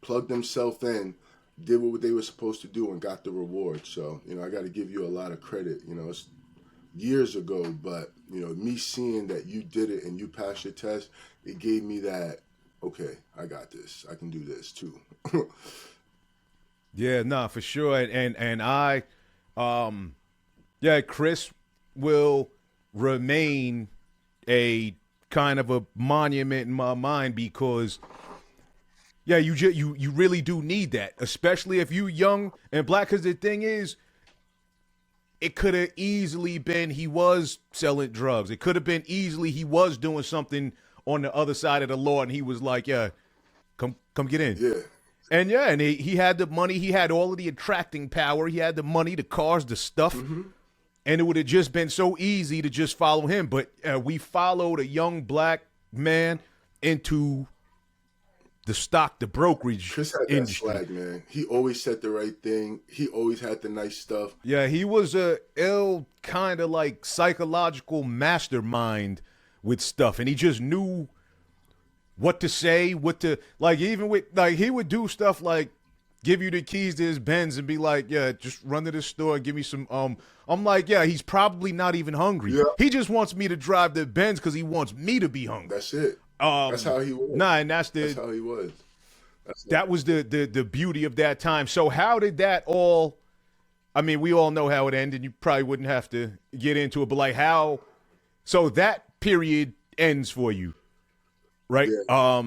plugged themselves in, did what they were supposed to do, and got the reward. So, I got to give you a lot of credit. It's years ago, but, me seeing that you did it and you passed your test, it gave me that, okay, I got this. I can do this too. Yeah, nah, for sure. And I, Chris will remain a kind of a monument in my mind, because you really do need that, especially if you young and black. Because the thing is, it could have easily been he was selling drugs. It could have been easily he was doing something on the other side of the law, and he was like, yeah, come get in. Yeah. And he had the money, he had all of the attracting power, he had the money, the cars, the stuff, and it would have just been so easy to just follow him. But we followed a young black man into the brokerage Chris had that swag, man. He always said the right thing. He always had the nice stuff. Yeah, he was a ill kind of like psychological mastermind with stuff, and he just knew what to say, even with, like, he would do stuff like give you the keys to his Benz and be like, yeah, just run to the store and give me some, I'm like, yeah, he's probably not even hungry. Yeah. He just wants me to drive the Benz because he wants me to be hungry. That's it. That's how he was. Nah, and that's how he was. That was the beauty of that time. So how did that all, I mean, we all know how it ended. You probably wouldn't have to get into it, but like so that period ends for you, right? Yeah.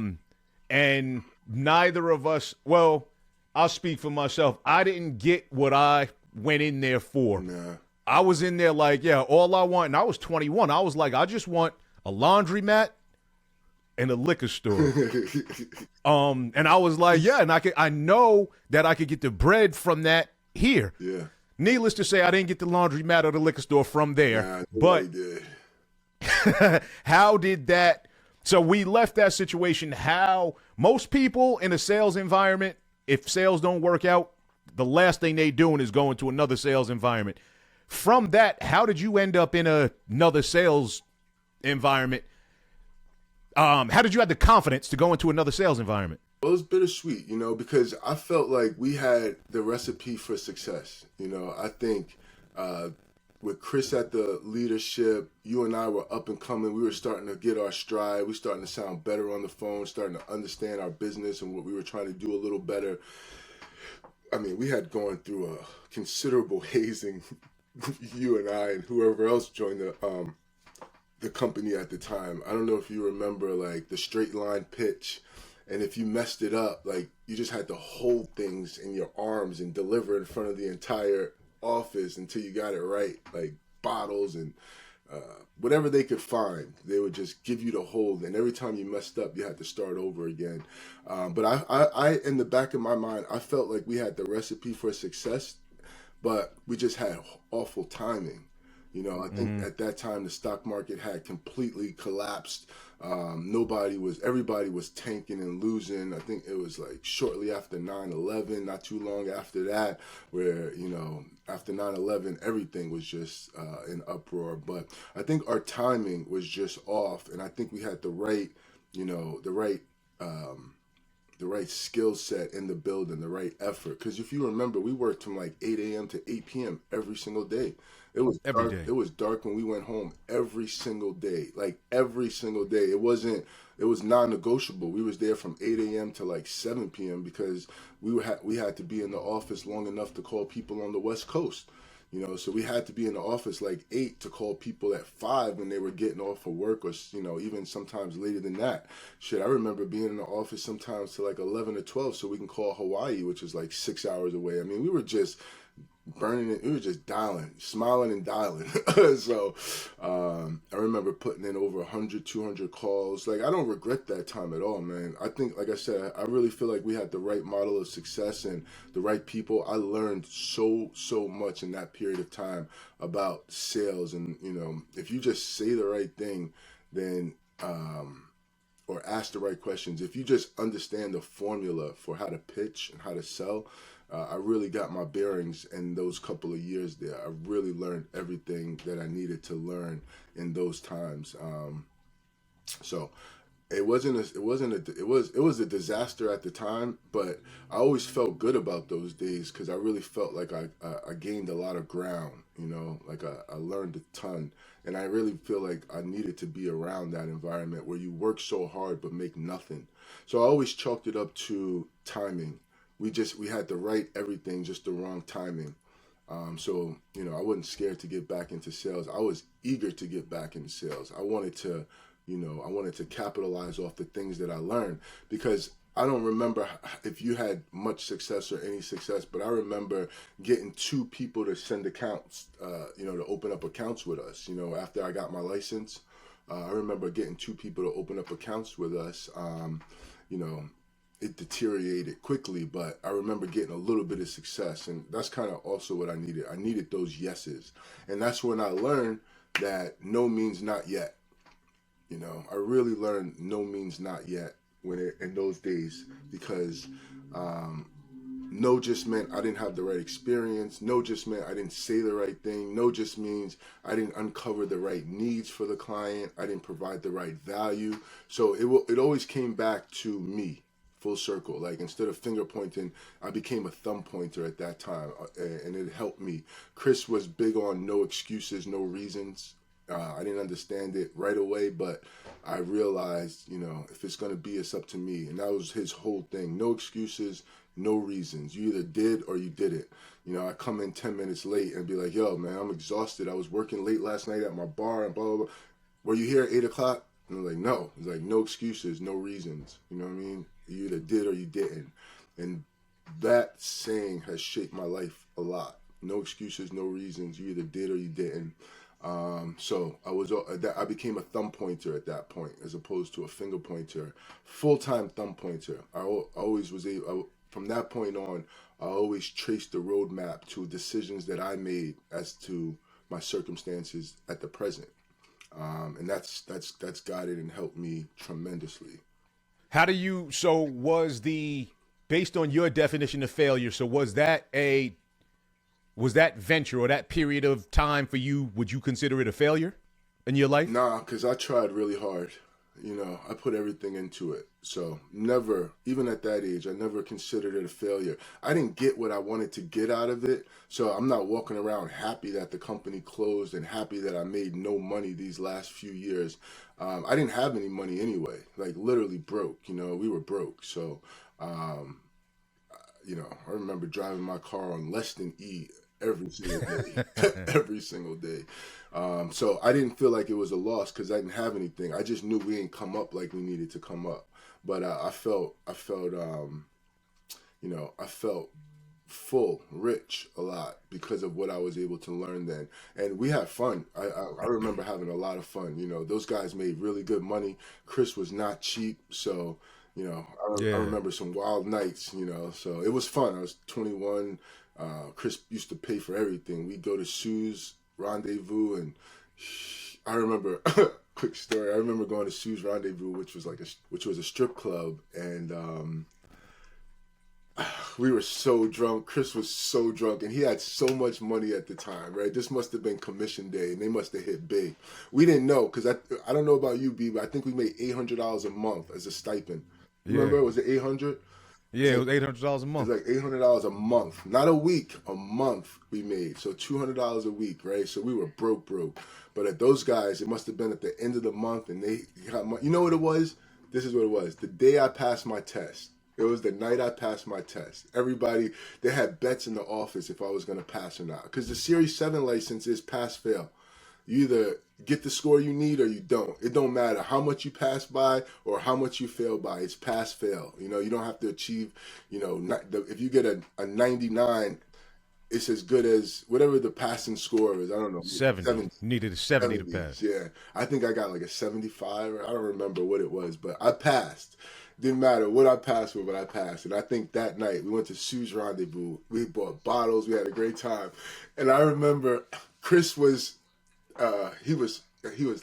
And neither of us, well, I'll speak for myself. I didn't get what I went in there for. Nah. I was in there like, yeah, all I want, and I was 21. I was like, I just want a laundromat and a liquor store. And I was like, yeah, and I know that I could get the bread from that here. Yeah. Needless to say, I didn't get the laundromat or the liquor store from there. Nah, but did. how did that? So we left that situation. How most people in a sales environment, if sales don't work out, the last thing they doing is going to another sales environment. From that, how did you end up in another sales environment? How did you have the confidence to go into another sales environment? Well, it was bittersweet, because I felt like we had the recipe for success. I think with Chris at the leadership, you and I were up and coming. We were starting to get our stride. We were starting to sound better on the phone, starting to understand our business and what we were trying to do a little better. I mean, we had gone through a considerable hazing, you and I and whoever else joined the company at the time. I don't know if you remember, like, the straight line pitch. And if you messed it up, like, you just had to hold things in your arms and deliver in front of the entire office until you got it right. Like bottles and whatever they could find, they would just give you the hold. And every time you messed up, you had to start over again. But I, in the back of my mind, I felt like we had the recipe for success, but we just had awful timing. I think at that time the stock market had completely collapsed. Everybody was tanking and losing. I think it was like shortly after 9/11, not too long after that, where, after 9/11, everything was just in uproar. But I think our timing was just off. And I think we had the right skill set in the building, the right effort. Because if you remember, we worked from like 8 a.m. to 8 p.m. every single day. It was every dark. day. It was dark when we went home every single day, like every single day. It was non-negotiable. We was there from 8 a.m. to like 7 p.m. because we had to be in the office long enough to call people on the West Coast. So we had to be in the office like 8 to call people at 5 when they were getting off of work, or, even sometimes later than that. Shit, I remember being in the office sometimes to like 11 or 12 so we can call Hawaii, which is like 6 hours away. I mean, we were just burning it. We were just dialing, smiling and dialing. So I remember putting in over 100, 200 calls. Like, I don't regret that time at all, man. I think, like I said, I really feel like we had the right model of success and the right people. I learned so much in that period of time about sales. And, if you just say the right thing, then, or ask the right questions, if you just understand the formula for how to pitch and how to sell, I really got my bearings in those couple of years there. I really learned everything that I needed to learn in those times. So it was a disaster at the time, but I always felt good about those days because I really felt like I gained a lot of ground. Like I learned a ton, and I really feel like I needed to be around that environment where you work so hard but make nothing. So I always chalked it up to timing. We had the right everything, just the wrong timing. So, I wasn't scared to get back into sales. I was eager to get back into sales. I wanted to capitalize off the things that I learned, because I don't remember if you had much success or any success, but I remember getting 2 people to send accounts, to open up accounts with us. After I got my license, I remember getting 2 people to open up accounts with us. It deteriorated quickly, but I remember getting a little bit of success, and that's kind of also what I needed. I needed those yeses, and that's when I learned that no means not yet. I really learned no means not yet in those days, because no just meant I didn't have the right experience. No just meant I didn't say the right thing. No just means I didn't uncover the right needs for the client. I didn't provide the right value. So it always came back to me. Full circle. Like, instead of finger pointing, I became a thumb pointer at that time, and it helped me. Chris was big on no excuses, no reasons. I didn't understand it right away, but I realized, if it's going to be, it's up to me. And that was his whole thing. No excuses, no reasons. You either did or you didn't. I come in 10 minutes late and be like, yo, man, I'm exhausted. I was working late last night at my bar and blah, blah, blah. Were you here at 8 o'clock? And I'm like, no. It's like, no excuses, no reasons. You know what I mean? You either did or you didn't. And that saying has shaped my life a lot. No excuses, no reasons. You either did or you didn't. So I became a thumb pointer at that point, as opposed to a finger pointer, full-time thumb pointer. I always was from that point on, I always traced the roadmap to decisions that I made as to my circumstances at the present. And that's guided and helped me tremendously. Based on your definition of failure, so was that venture or that period of time for you, would you consider it a failure in your life? Nah, because I tried really hard. I put everything into it. So never, even at that age, I never considered it a failure. I didn't get what I wanted to get out of it. So I'm not walking around happy that the company closed and happy that I made no money these last few years. I didn't have any money anyway, like literally broke. We were broke. So, I remember driving my car on less than E every single day, every single day. So I didn't feel like it was a loss because I didn't have anything. I just knew we didn't come up like we needed to come up. But I felt full, rich a lot because of what I was able to learn then. And we had fun. I remember having a lot of fun. Those guys made really good money. Chris was not cheap. So, I remember some wild nights, so it was fun. I was 21. Chris used to pay for everything. We'd go to Sue's Rendezvous, and I remember quick story. I remember going to Sue's Rendezvous, which was a strip club, and we were so drunk. Chris was so drunk, and he had so much money at the time, right? This must have been commission day, and they must have hit big. We didn't know, because I don't know about you, B, but I think we made $800 a month as a stipend. Remember, was it 800? Yeah, it was $800 a month. It was like $800 a month, not a week, a month we made. So $200 a week, right? So we were broke. But at those guys, it must have been at the end of the month, and they got money. You know what it was? This is what it was. The day I passed my test. It was the night I passed my test. Everybody, they had bets in the office if I was going to pass or not. Because the Series 7 license is pass-fail. You either get the score you need or you don't. It don't matter how much you pass by or how much you fail by. It's pass-fail. You don't have to achieve, if you get a 99, it's as good as whatever the passing score is. I don't know. 70. Needed a 70 to pass. Yeah. I think I got like a 75. I don't remember what it was, but I passed. Didn't matter what I passed with, but I passed. And I think that night we went to Sue's Rendezvous. We bought bottles. We had a great time. And I remember Chris was... he was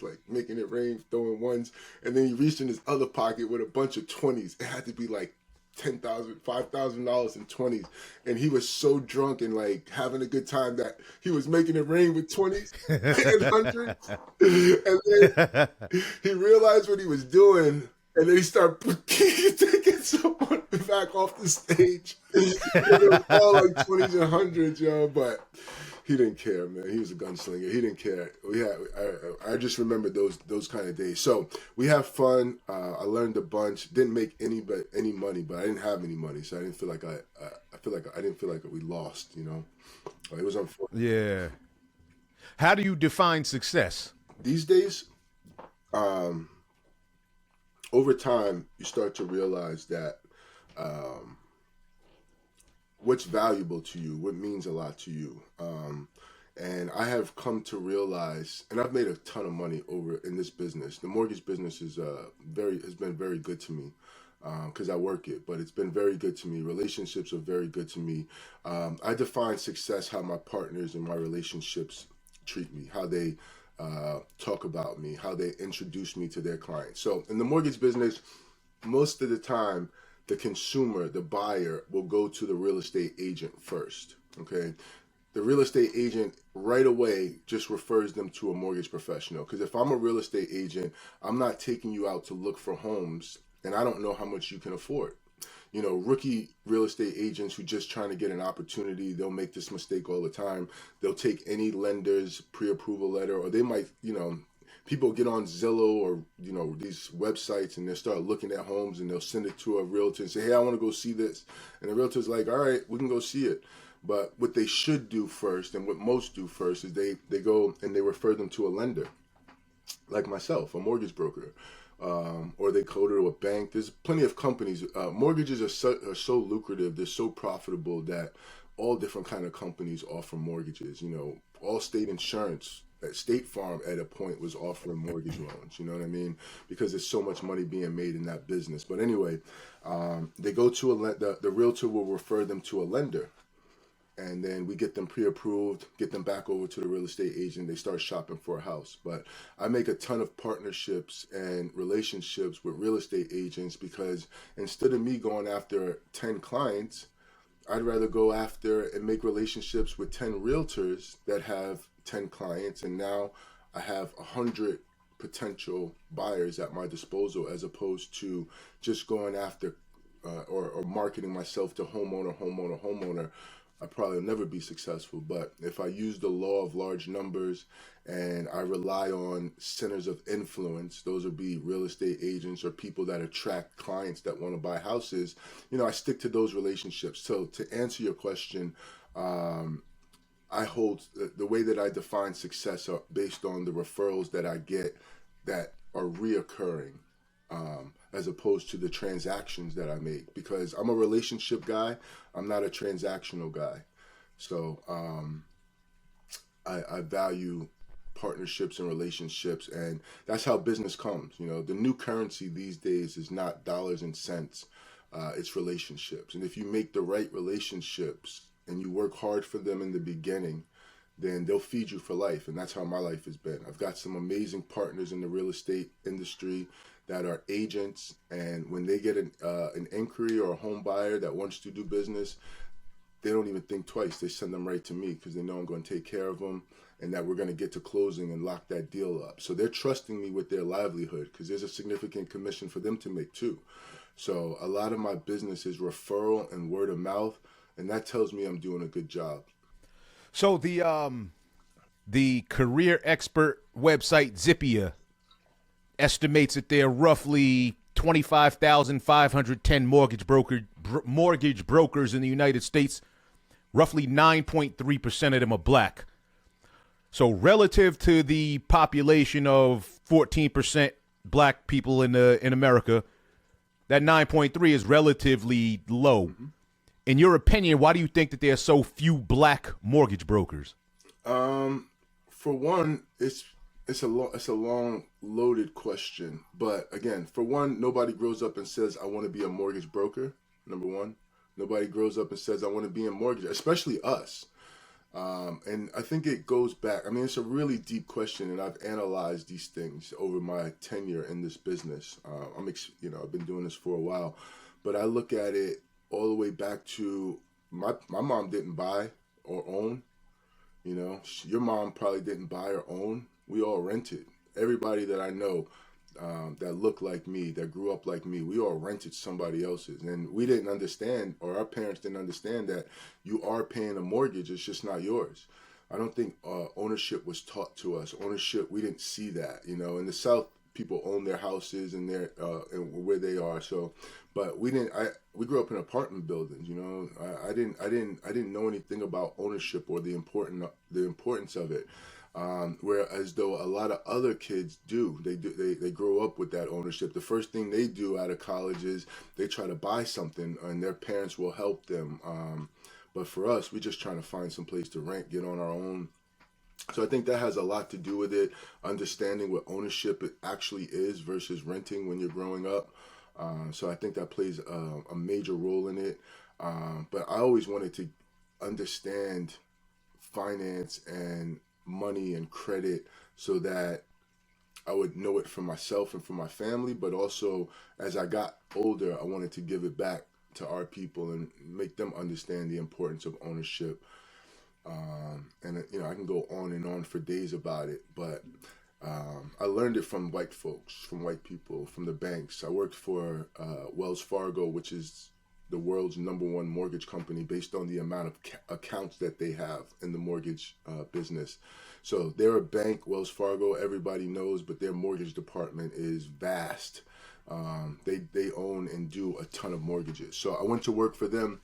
like making it rain, throwing ones, and then he reached in his other pocket with a bunch of 20s. It had to be like $10,000, $5,000 in 20s, and he was so drunk and like having a good time that he was making it rain with 20s and hundreds. And then he realized what he was doing, and then he started taking someone back off the stage. It was all like 20s and hundreds, yo, but. He didn't care, man. He was a gunslinger. He didn't care. I just remember those kind of days. So we have fun. I learned a bunch. Didn't make any money, but I didn't have any money, so I didn't feel like I didn't feel like we lost. It was unfortunate. Yeah. How do you define success these days? Over time, you start to realize that. What's valuable to you, what means a lot to you. And I have come to realize, and I've made a ton of money over in this business. The mortgage business has been very good to me because I work it, but it's been very good to me. Relationships are very good to me. I define success how my partners in my relationships treat me, how they talk about me, how they introduce me to their clients. So in the mortgage business, most of the time, the consumer, the buyer, will go to the real estate agent first, okay? The real estate agent right away just refers them to a mortgage professional. Because if I'm a real estate agent, I'm not taking you out to look for homes, and I don't know how much you can afford. Rookie real estate agents who just trying to get an opportunity, they'll make this mistake all the time. They'll take any lender's pre-approval letter, or they might, people get on Zillow or, these websites, and they'll start looking at homes, and they'll send it to a realtor and say, hey, I want to go see this. And the realtor's like, all right, we can go see it. But what they should do first, and what most do first, is they go and they refer them to a lender. like myself, a mortgage broker, or they go to a bank. There's plenty of companies. Mortgages are so lucrative. They're so profitable that all different kind of companies offer mortgages. You know, Allstate Insurance, State Farm at a point was offering mortgage loans. You know what I mean? Because there's so much money being made in that business. But anyway, they go to the realtor will refer them to a lender. And then we get them pre-approved, get them back over to the real estate agent. They start shopping for a house. But I make a ton of partnerships and relationships with real estate agents because instead of me going after 10 clients, I'd rather go after and make relationships with 10 realtors that have 10 clients. And now I have 100 potential buyers at my disposal as opposed to just going after or marketing myself to homeowner. I probably will never be successful. But if I use the law of large numbers and I rely on centers of influence, those would be real estate agents or people that attract clients that want to buy houses, you know, I stick to those relationships. So to answer your question, I hold the way that I define success are based on the referrals that I get that are reoccurring. As opposed to the transactions that I make, because I'm a relationship guy. I'm not a transactional guy. So I value partnerships and relationships, and that's how business comes. You know, the new currency these days is not dollars and cents. It's relationships. And if you make the right relationships and you work hard for them in the beginning, then they'll feed you for life. And that's how my life has been. I've got some amazing partners in the real estate industry that are agents, and when they get an inquiry or a home buyer that wants to do business, they don't even think twice. They send them right to me because they know I'm going to take care of them and that we're going to get to closing and lock that deal up. So they're trusting me with their livelihood because there's a significant commission for them to make too. So a lot of my business is referral and word of mouth, and that tells me I'm doing a good job. So the career expert website Zippia estimates that there are roughly 25,510 mortgage brokers in the United States. Roughly 9.3% of them are black. So relative to the population of 14% black people in America, that 9.3 is relatively low. Mm-hmm. In your opinion, why do you think that there are so few black mortgage brokers? For one, it's a long loaded question, but again, for one, nobody grows up and says I want to be a mortgage broker. Number one, nobody grows up and says I want to be in mortgage, especially us. And I think it goes back. I mean, it's a really deep question, and I've analyzed these things over my tenure in this business. I've been doing this for a while, but I look at it all the way back to my mom didn't buy or own. You know, your mom probably didn't buy or own. We all rented. Everybody that I know that looked like me, that grew up like me, we all rented somebody else's. And we didn't understand, or our parents didn't understand, that you are paying a mortgage. It's just not yours. I don't think ownership was taught to us. Ownership, we didn't see that. You know, in the South, people own their houses and their and where they are. So, but we didn't. We grew up in apartment buildings. You know, I didn't know anything about ownership or the importance of it. Whereas though a lot of other kids do, they grow up with that ownership. The first thing they do out of college is they try to buy something, and their parents will help them. But for us, we're just trying to find some place to rent, get on our own. So I think that has a lot to do with it, understanding what ownership it actually is versus renting when you're growing up. So I think that plays a major role in it. But I always wanted to understand finance and money and credit so that I would know it for myself and for my family, but also as I got older, I wanted to give it back to our people and make them understand the importance of ownership. And you know, I can go on and on for days about it, but I learned it from white folks, from white people, from the banks. I worked for Wells Fargo, which is the world's #1 mortgage company based on the amount of accounts that they have in the mortgage business. So they're a bank, Wells Fargo, everybody knows, but their mortgage department is vast. They own and do a ton of mortgages. So I went to work for them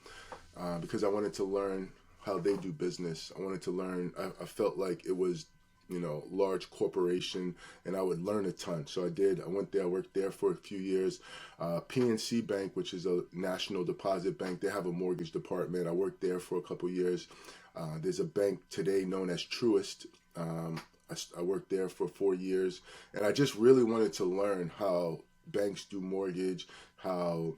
because I wanted to learn how they do business. I wanted to learn. I felt like it was large corporation, and I would learn a ton. So I did. I went there. I worked there for a few years. PNC Bank, which is a national deposit bank, they have a mortgage department. I worked there for a couple years. There's a bank today known as Truist. I worked there for 4 years, and I just really wanted to learn how banks do mortgage, how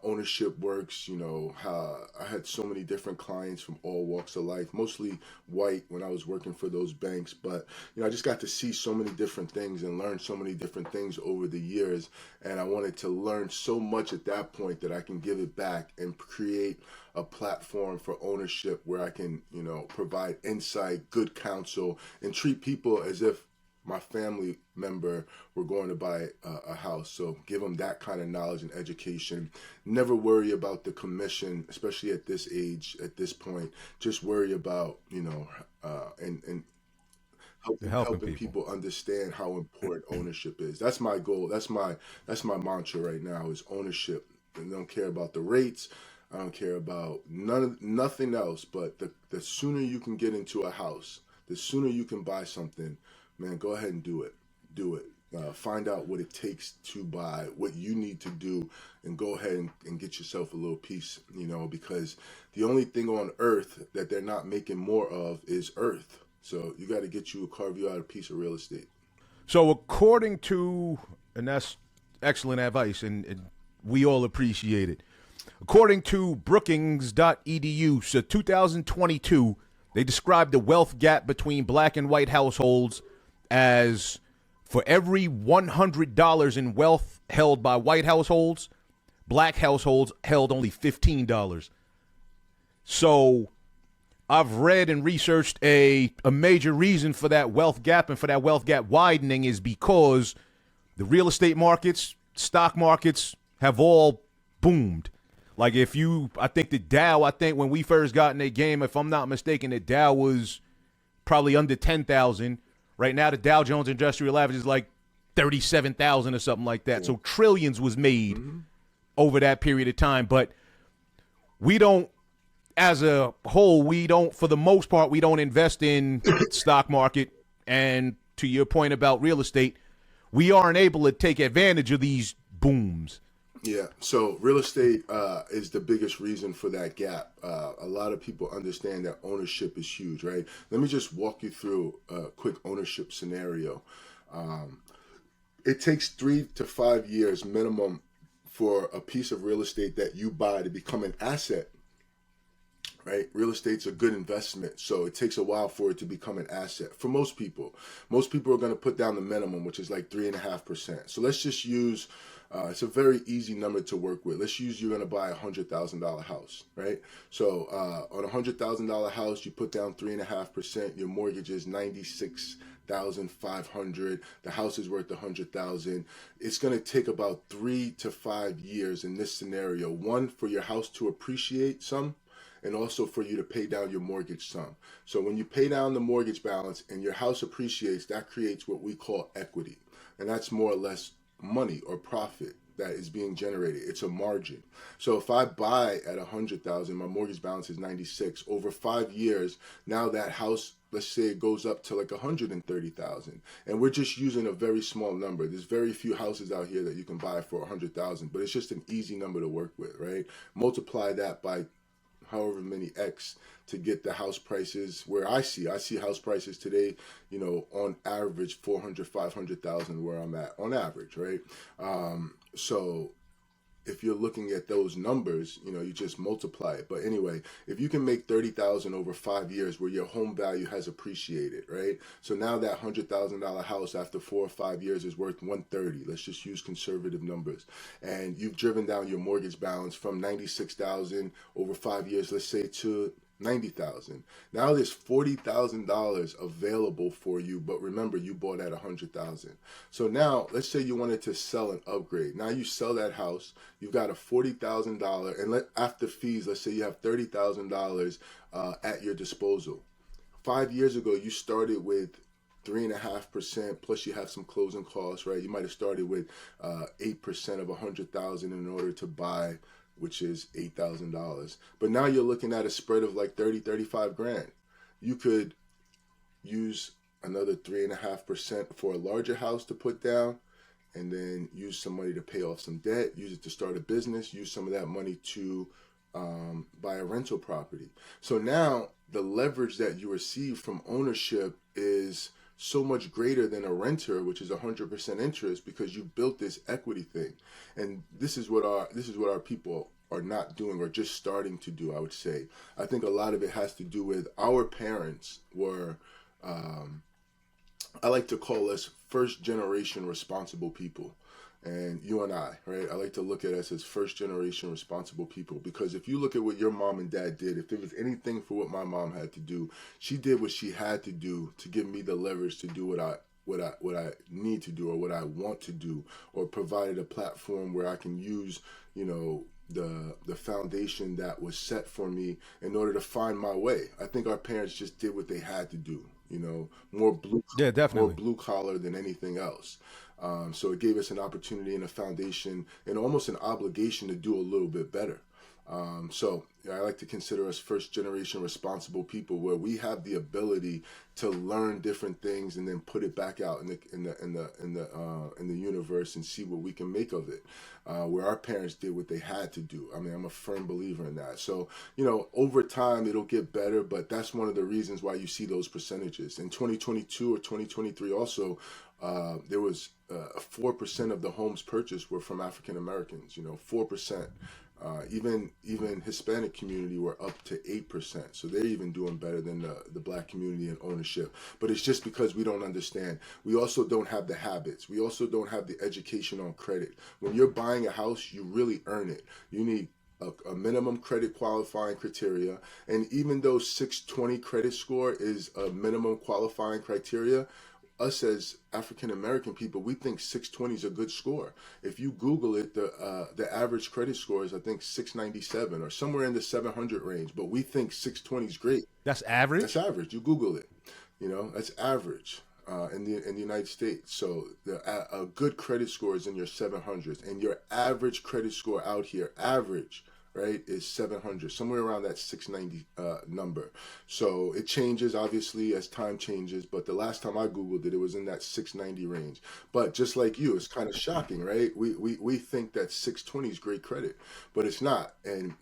ownership works, how I had so many different clients from all walks of life, mostly white when I was working for those banks. But, I just got to see so many different things and learn so many different things over the years. And I wanted to learn so much at that point that I can give it back and create a platform for ownership where I can, provide insight, good counsel, and treat people as if my family member were going to buy a house. So give them that kind of knowledge and education. Never worry about the commission, especially at this age, at this point. Just worry about, and helping people understand how important ownership is. That's my goal. That's my mantra right now is ownership. I don't care about the rates. I don't care about nothing else. But the sooner you can get into a house, the sooner you can buy something, man, go ahead and do it. Do it. Find out what it takes to buy, what you need to do, and go ahead and get yourself a little piece, because the only thing on earth that they're not making more of is earth. So you got to carve you out a piece of real estate. So according to, and that's excellent advice, and we all appreciate it. According to Brookings.edu, so 2022, they described the wealth gap between black and white households as for every $100 in wealth held by white households, black households held only $15. So I've read and researched a major reason for that wealth gap and for that wealth gap widening is because the real estate markets, stock markets have all boomed. Like I think the Dow, when we first got in the game, if I'm not mistaken, the Dow was probably under 10,000. Right now, the Dow Jones Industrial Average is like 37,000 or something like that. So trillions was made over that period of time. But we don't, as a whole, for the most part, we don't invest in stock market. And to your point about real estate, we aren't able to take advantage of these booms. Yeah, so real estate is the biggest reason for that gap. A lot of people understand that ownership is huge, right? Let me just walk you through a quick ownership scenario. It takes 3 to 5 years minimum for a piece of real estate that you buy to become an asset, right? Real estate's a good investment, so it takes a while for it to become an asset. For most people are going to put down the minimum, which is like 3.5%. So let's just use it's a very easy number to work with. Let's use you're going to buy $100,000 house, right? So on a $100,000 house, you put down 3.5%. Your mortgage is $96,500. The house is worth $100,000. It's going to take about 3 to 5 years in this scenario. One, for your house to appreciate some, and also for you to pay down your mortgage sum. So when you pay down the mortgage balance and your house appreciates, that creates what we call equity. And that's more or less money or profit that is being generated. It's a margin. So if I buy at 100,000, my mortgage balance is 96. Over 5 years, now that house, let's say it goes up to like 130,000, and we're just using a very small number. There's very few houses out here that you can buy for 100,000, but it's just an easy number to work with, right? Multiply that by however many X to get the house prices where I see house prices today, on average 400, 500,000 where I'm at on average, right? So if you're looking at those numbers, you just multiply it. But anyway, if you can make 30,000 over 5 years where your home value has appreciated, right? So now that $100,000 house after 4 or 5 years is worth 130. Let's just use conservative numbers. And you've driven down your mortgage balance from 96,000 over 5 years, let's say, to 90,000. Now there's $40,000 available for you, but remember you bought at 100,000. So now let's say you wanted to sell and upgrade. Now you sell that house, you've got a $40,000, and after fees, let's say you have $30,000 at your disposal. 5 years ago, you started with 3.5%, plus you have some closing costs, right? You might have started with 8% of 100,000 in order to buy, which is $8,000. But now you're looking at a spread of like 35 grand. You could use another 3.5% for a larger house to put down, and then use some money to pay off some debt, use it to start a business, use some of that money to buy a rental property. So now the leverage that you receive from ownership is so much greater than a renter, which is 100% interest, because you built this equity thing. And this is what our people are not doing, or just starting to do, I would say. I think a lot of it has to do with our parents were, I like to call us first generation responsible people. And you and I, right? I like to look at us as first generation responsible people, because if you look at what your mom and dad did, if there was anything for what my mom had to do, she did what she had to do to give me the leverage to do what I need to do, or what I want to do, or provided a platform where I can use, the foundation that was set for me in order to find my way. I think our parents just did what they had to do, more blue collar than anything else. So it gave us an opportunity and a foundation and almost an obligation to do a little bit better. So I like to consider us first generation responsible people, where we have the ability to learn different things and then put it back out in the universe and see what we can make of it. Where our parents did what they had to do. I mean, I'm a firm believer in that. So, over time it'll get better, but that's one of the reasons why you see those percentages. In 2022 or 2023 also, there was 4% of the homes purchased were from African Americans, 4%. Even Hispanic community were up to 8%. So they're even doing better than the black community in ownership. But it's just because we don't understand. We also don't have the habits. We also don't have the education on credit. When you're buying a house, you really earn it. You need a minimum credit qualifying criteria. And even though 620 credit score is a minimum qualifying criteria, us as African American people, we think 620 is a good score. If you Google it, the average credit score is, I think, 697 or somewhere in the 700 range. But we think 620 is great. That's average? That's average. You Google it. That's average in the United States. So a good credit score is in your 700s, and your average credit score out here, average, right, is 700, somewhere around that 690 number. So it changes, obviously, as time changes, but the last time I Googled it, it was in that 690 range. But just like you, it's kind of shocking, right? We think that 620 is great credit, but it's not. And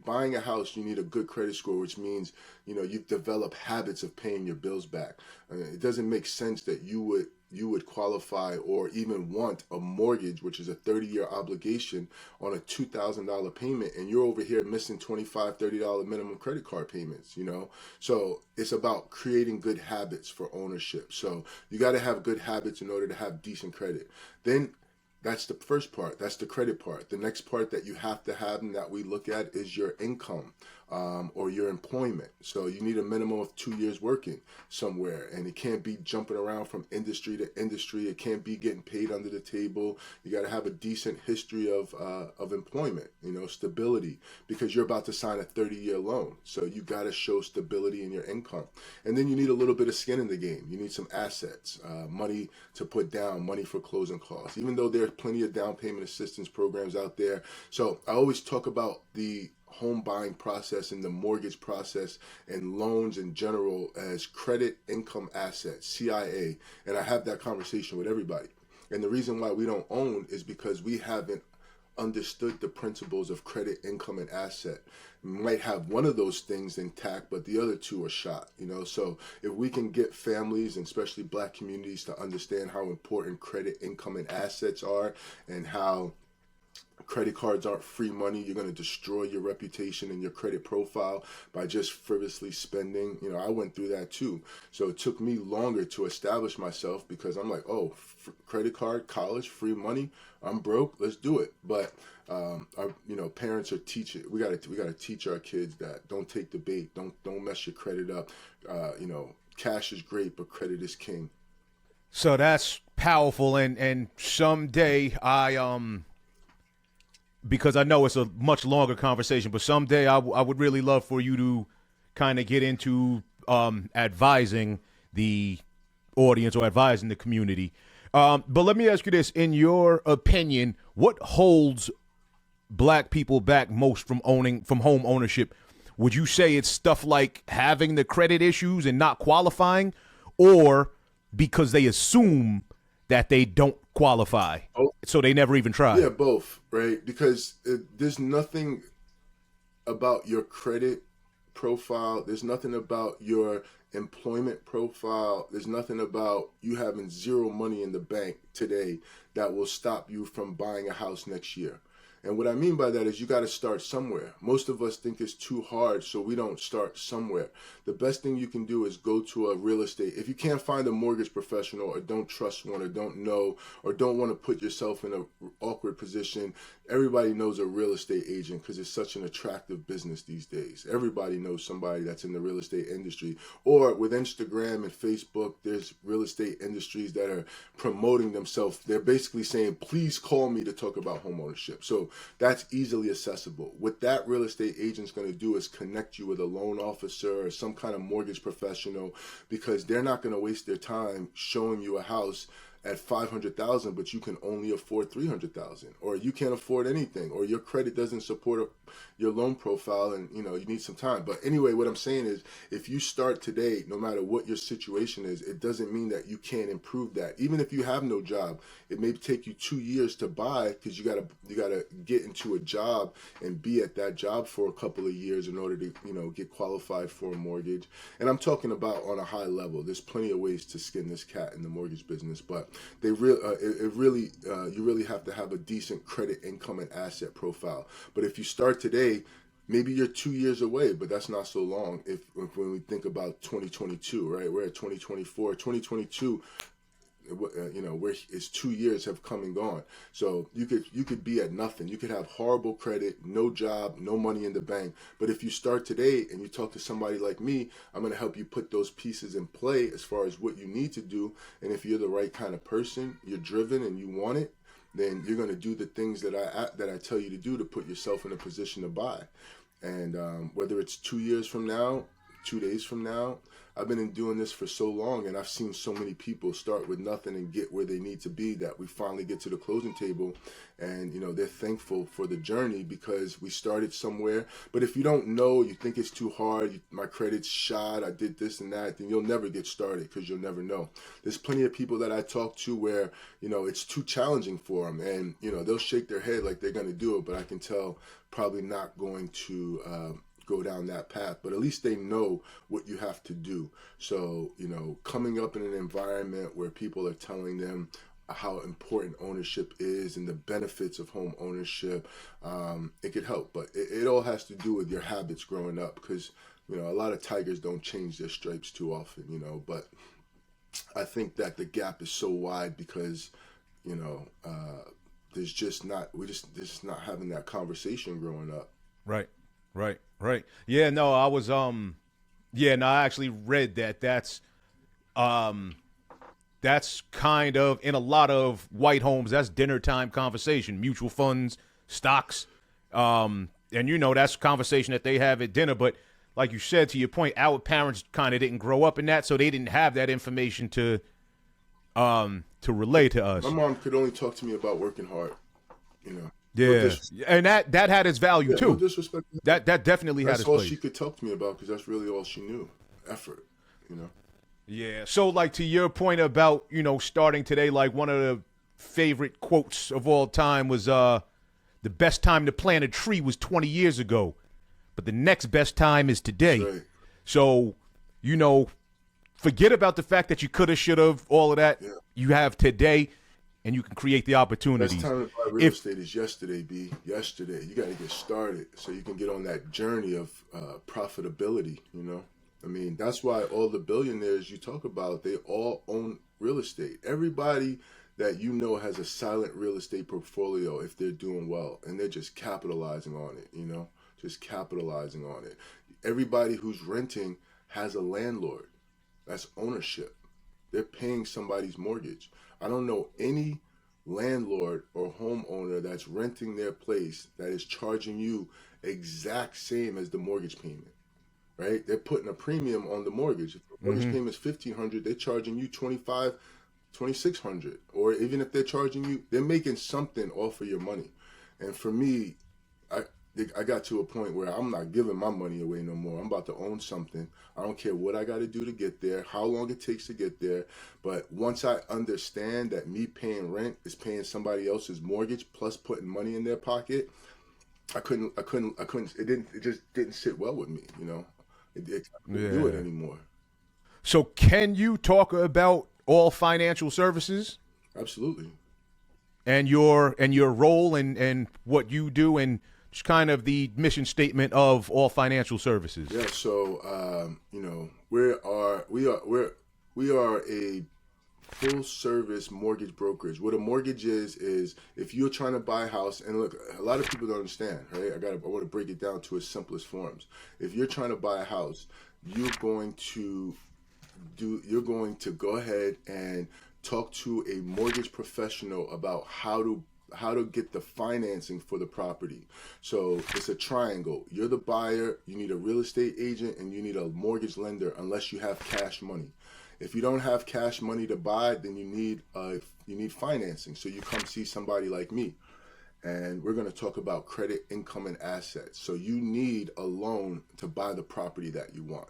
buying a house, you need a good credit score, which means, you've developed habits of paying your bills back. It doesn't make sense that you would qualify or even want a mortgage, which is a 30-year obligation, on a $2,000 payment, and you're over here missing $25, $30 minimum credit card payments, So it's about creating good habits for ownership. So you got to have good habits in order to have decent credit. Then that's the first part. That's the credit part. The next part that you have to have and that we look at is your income or your employment. So you need a minimum of 2 years working somewhere, and it can't be jumping around from industry to industry. It can't be getting paid under the table. You got to have a decent history of employment, stability, because you're about to sign a 30-year loan. So you got to show stability in your income. And then you need a little bit of skin in the game. You need some assets, money to put down, money for closing costs, even though there are plenty of down payment assistance programs out there. So I always talk about the home buying process and the mortgage process and loans in general as credit income assets, CIA. And I have that conversation with everybody. And the reason why we don't own is because we haven't understood the principles of credit, income, and asset. We might have one of those things intact, but the other two are shot, So if we can get families, and especially black communities, to understand how important credit, income, and assets are, and how credit cards aren't free money. You're going to destroy your reputation and your credit profile by just frivolously spending. I went through that too. So it took me longer to establish myself, because I'm like, credit card, college, free money. I'm broke. Let's do it. But our parents are teaching. We got to teach our kids that don't take the bait. Don't mess your credit up. Cash is great, but credit is king. So that's powerful. And someday because I know it's a much longer conversation, but someday I would really love for you to kind of get into advising the audience or advising the community. But let me ask you this. In your opinion, what holds black people back most from home ownership? Would you say it's stuff like having the credit issues and not qualifying, or because they assume that they don't qualify, so they never even try. Yeah, both, right? Because there's nothing about your credit profile. There's nothing about your employment profile. There's nothing about you having zero money in the bank today that will stop you from buying a house next year. And what I mean by that is you got to start somewhere. Most of us think it's too hard, so we don't start somewhere. The best thing you can do is go to a real estate. If you can't find a mortgage professional or don't trust one or don't know or don't want to put yourself in an awkward position, everybody knows a real estate agent because it's such an attractive business these days. Everybody knows somebody that's in the real estate industry. Or with Instagram and Facebook, there's real estate industries that are promoting themselves. They're basically saying, please call me to talk about homeownership. So that's easily accessible. What that real estate agent's going to do is connect you with a loan officer or some kind of mortgage professional, because they're not going to waste their time showing you a house at $500,000, but you can only afford $300,000, or you can't afford anything, or your credit doesn't support your loan profile, and you need some time. But anyway, what I'm saying is, if you start today, no matter what your situation is, it doesn't mean that you can't improve that. Even if you have no job, it may take you 2 years to buy, because you gotta get into a job and be at that job for a couple of years in order to get qualified for a mortgage. And I'm talking about on a high level. There's plenty of ways to skin this cat in the mortgage business, but you really have to have a decent credit, income, and asset profile. But if you start today, maybe you're 2 years away, but that's not so long. If when we think about 2022, right? We're at 2024, 2022. Where it's 2 years have come and gone. So you could be at nothing. You could have horrible credit, no job, no money in the bank. But if you start today and you talk to somebody like me, I'm going to help you put those pieces in play as far as what you need to do. And if you're the right kind of person, you're driven and you want it, then you're going to do the things that I tell you to do to put yourself in a position to buy. And whether it's 2 years from now, 2 days from now, I've been doing this for so long, and I've seen so many people start with nothing and get where they need to be, that we finally get to the closing table, and they're thankful for the journey because we started somewhere. But if you don't know, you think it's too hard, my credit's shot, I did this and that, then you'll never get started because you'll never know. There's plenty of people that I talk to where it's too challenging for them, and they'll shake their head like they're going to do it, but I can tell probably not going to go down that path. But at least they know what you have to do. So coming up in an environment where people are telling them how important ownership is and the benefits of home ownership, it could help. But it all has to do with your habits growing up, because a lot of tigers don't change their stripes too often. But I think that the gap is so wide because we're just not having that conversation growing up. Right. Yeah, no, I was I actually read that. That's kind of, in a lot of white homes, that's dinner time conversation, mutual funds, stocks. And that's conversation that they have at dinner. But like you said, to your point, our parents kind of didn't grow up in that, so they didn't have that information to relay to us. My mom could only talk to me about working hard, Yeah, and that had its value too. No disrespect. That definitely had its place. That's all she could talk to me about, because that's really all she knew. Effort, Yeah. So, like, to your point about starting today, like, one of the favorite quotes of all time was the best time to plant a tree was 20 years ago, but the next best time is today. Right. So, forget about the fact that you coulda, shoulda, all of that. Yeah. You have today, and you can create the opportunities. Best time to buy real estate is yesterday, B. Yesterday. You got to get started so you can get on that journey of profitability, I mean, that's why all the billionaires you talk about, they all own real estate. Everybody that has a silent real estate portfolio if they're doing well, and they're just capitalizing on it, just capitalizing on it. Everybody who's renting has a landlord. That's ownership. They're paying somebody's mortgage. I don't know any landlord or homeowner that's renting their place that is charging you exact same as the mortgage payment, right? They're putting a premium on the mortgage. If the mortgage payment is $1,500, they're charging you $2,500, $2,600. Or even if they're charging you, they're making something off of your money. And for me, I got to a point where I'm not giving my money away no more. I'm about to own something. I don't care what I got to do to get there, how long it takes to get there. But once I understand that me paying rent is paying somebody else's mortgage plus putting money in their pocket, I couldn't. It just didn't sit well with me. I couldn't do it anymore. So can you talk about all financial services Absolutely. and your role and what you do and just kind of the mission statement of all financial services? Yeah. So we are a full service mortgage brokerage. What a mortgage is if you're trying to buy a house, and look, a lot of people don't understand, right? I want to break it down to its simplest forms. If you're trying to buy a house, you're going to go ahead and talk to a mortgage professional about how to get the financing for the property. So it's a triangle. You're the buyer, you need a real estate agent, and you need a mortgage lender unless you have cash money. If you don't have cash money to buy, then you need financing. So you come see somebody like me, and we're going to talk about credit, income, and assets. So you need a loan to buy the property that you want.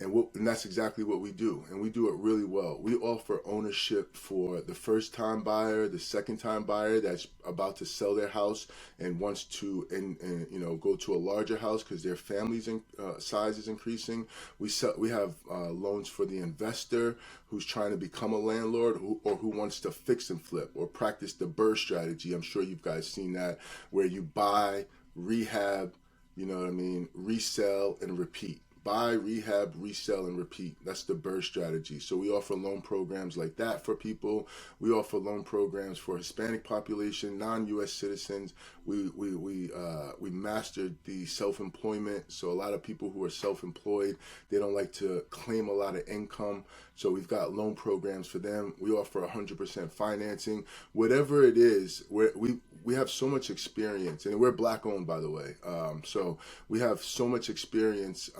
And that's exactly what we do, and we do it really well. We offer ownership for the first-time buyer, the second-time buyer that's about to sell their house and wants to, go to a larger house because their family's size is increasing. We have loans for the investor who's trying to become a landlord or who wants to fix and flip or practice the BRRRR strategy. I'm sure you guys seen that, where you buy, rehab, resell and repeat. Buy, rehab, resell, and repeat. That's the BRRRR strategy. So we offer loan programs like that for people. We offer loan programs for Hispanic population, non-U.S. citizens. We mastered the self-employment. So a lot of people who are self-employed, they don't like to claim a lot of income. So we've got loan programs for them. We offer 100% financing. Whatever it is, we have so much experience, and we're black owned, by the way. So we have so much experience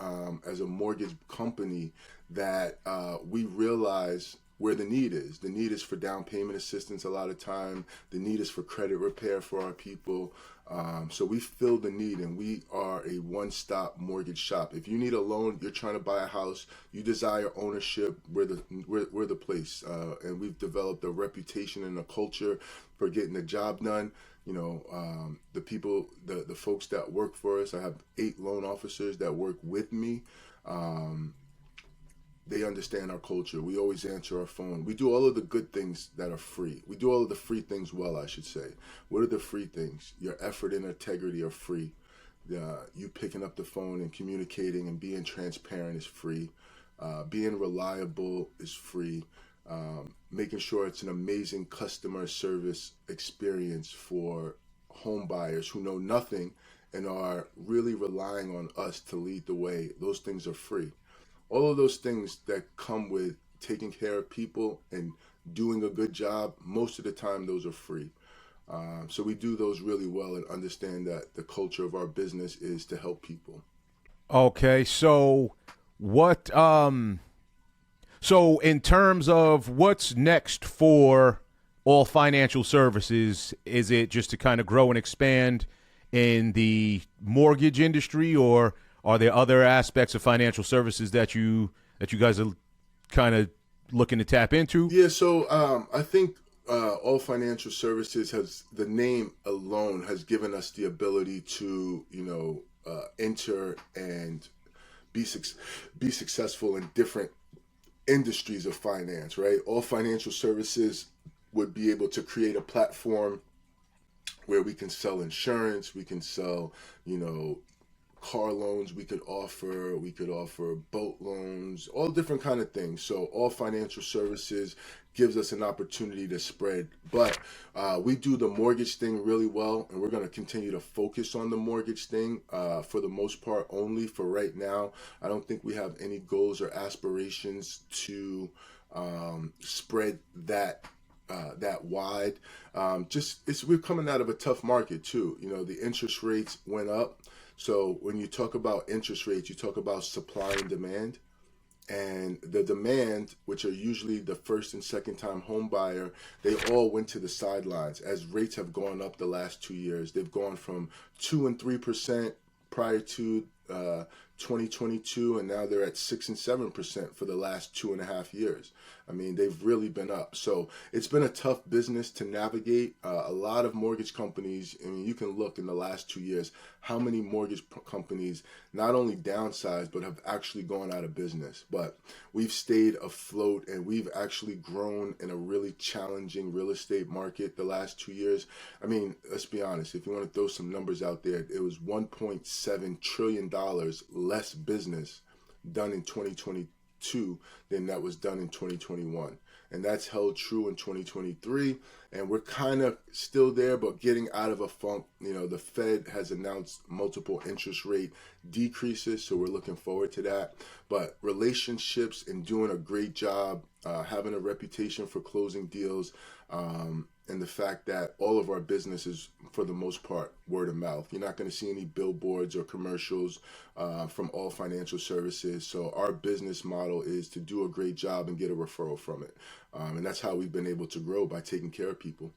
as a mortgage company that we realize where the need is. The need is for down payment assistance a lot of time. The need is for credit repair for our people. So we fill the need, and we are a one-stop mortgage shop. If you need a loan, you're trying to buy a house, you desire ownership, we're the place. And we've developed a reputation and a culture for getting the job done. The people, the folks that work for us, I have 8 loan officers that work with me. They understand our culture. We always answer our phone. We do all of the good things that are free. We do all of the free things well, I should say. What are the free things? Your effort and integrity are free. You picking up the phone and communicating and being transparent is free. Being reliable is free. Making sure it's an amazing customer service experience for home buyers who know nothing and are really relying on us to lead the way. Those things are free. All of those things that come with taking care of people and doing a good job, most of the time those are free. So we do those really well and understand that the culture of our business is to help people. Okay, so what so in terms of what's next for all financial services, is it just to kind of grow and expand in the mortgage industry, or are there other aspects of financial services that you guys are kind of looking to tap into? Yeah, so I think all financial services the name alone has given us the ability to, enter and be successful in different industries of finance, right? All financial services would be able to create a platform where we can sell insurance, we can sell, car loans, we could offer boat loans, all different kind of things. So all financial services gives us an opportunity to spread. But we do the mortgage thing really well, and we're going to continue to focus on the mortgage thing for the most part only for right now. I don't think we have any goals or aspirations to spread that wide. We're coming out of a tough market too. The interest rates went up. So when you talk about interest rates, you talk about supply and demand. And the demand, which are usually the first and second time home buyer, they all went to the sidelines as rates have gone up the last 2 years. They've gone from 2 and 3% prior to 2022, and now they're at 6 and 7% for the last 2.5 years. I mean, they've really been up. So it's been a tough business to navigate. A lot of mortgage companies, I mean, you can look in the last 2 years, how many mortgage companies not only downsized, but have actually gone out of business. But we've stayed afloat, and we've actually grown in a really challenging real estate market the last 2 years. I mean, let's be honest, if you want to throw some numbers out there, it was $1.7 trillion less business done in 2022 than that was done in 2021. And that's held true in 2023. And we're kind of still there, but getting out of a funk. You know, the Fed has announced multiple interest rate decreases, so we're looking forward to that. But relationships and doing a great job, having a reputation for closing deals, and the fact that all of our business is, for the most part, word of mouth. You're not going to see any billboards or commercials from all financial services. So our business model is to do a great job and get a referral from it. And that's how we've been able to grow, by taking care of people.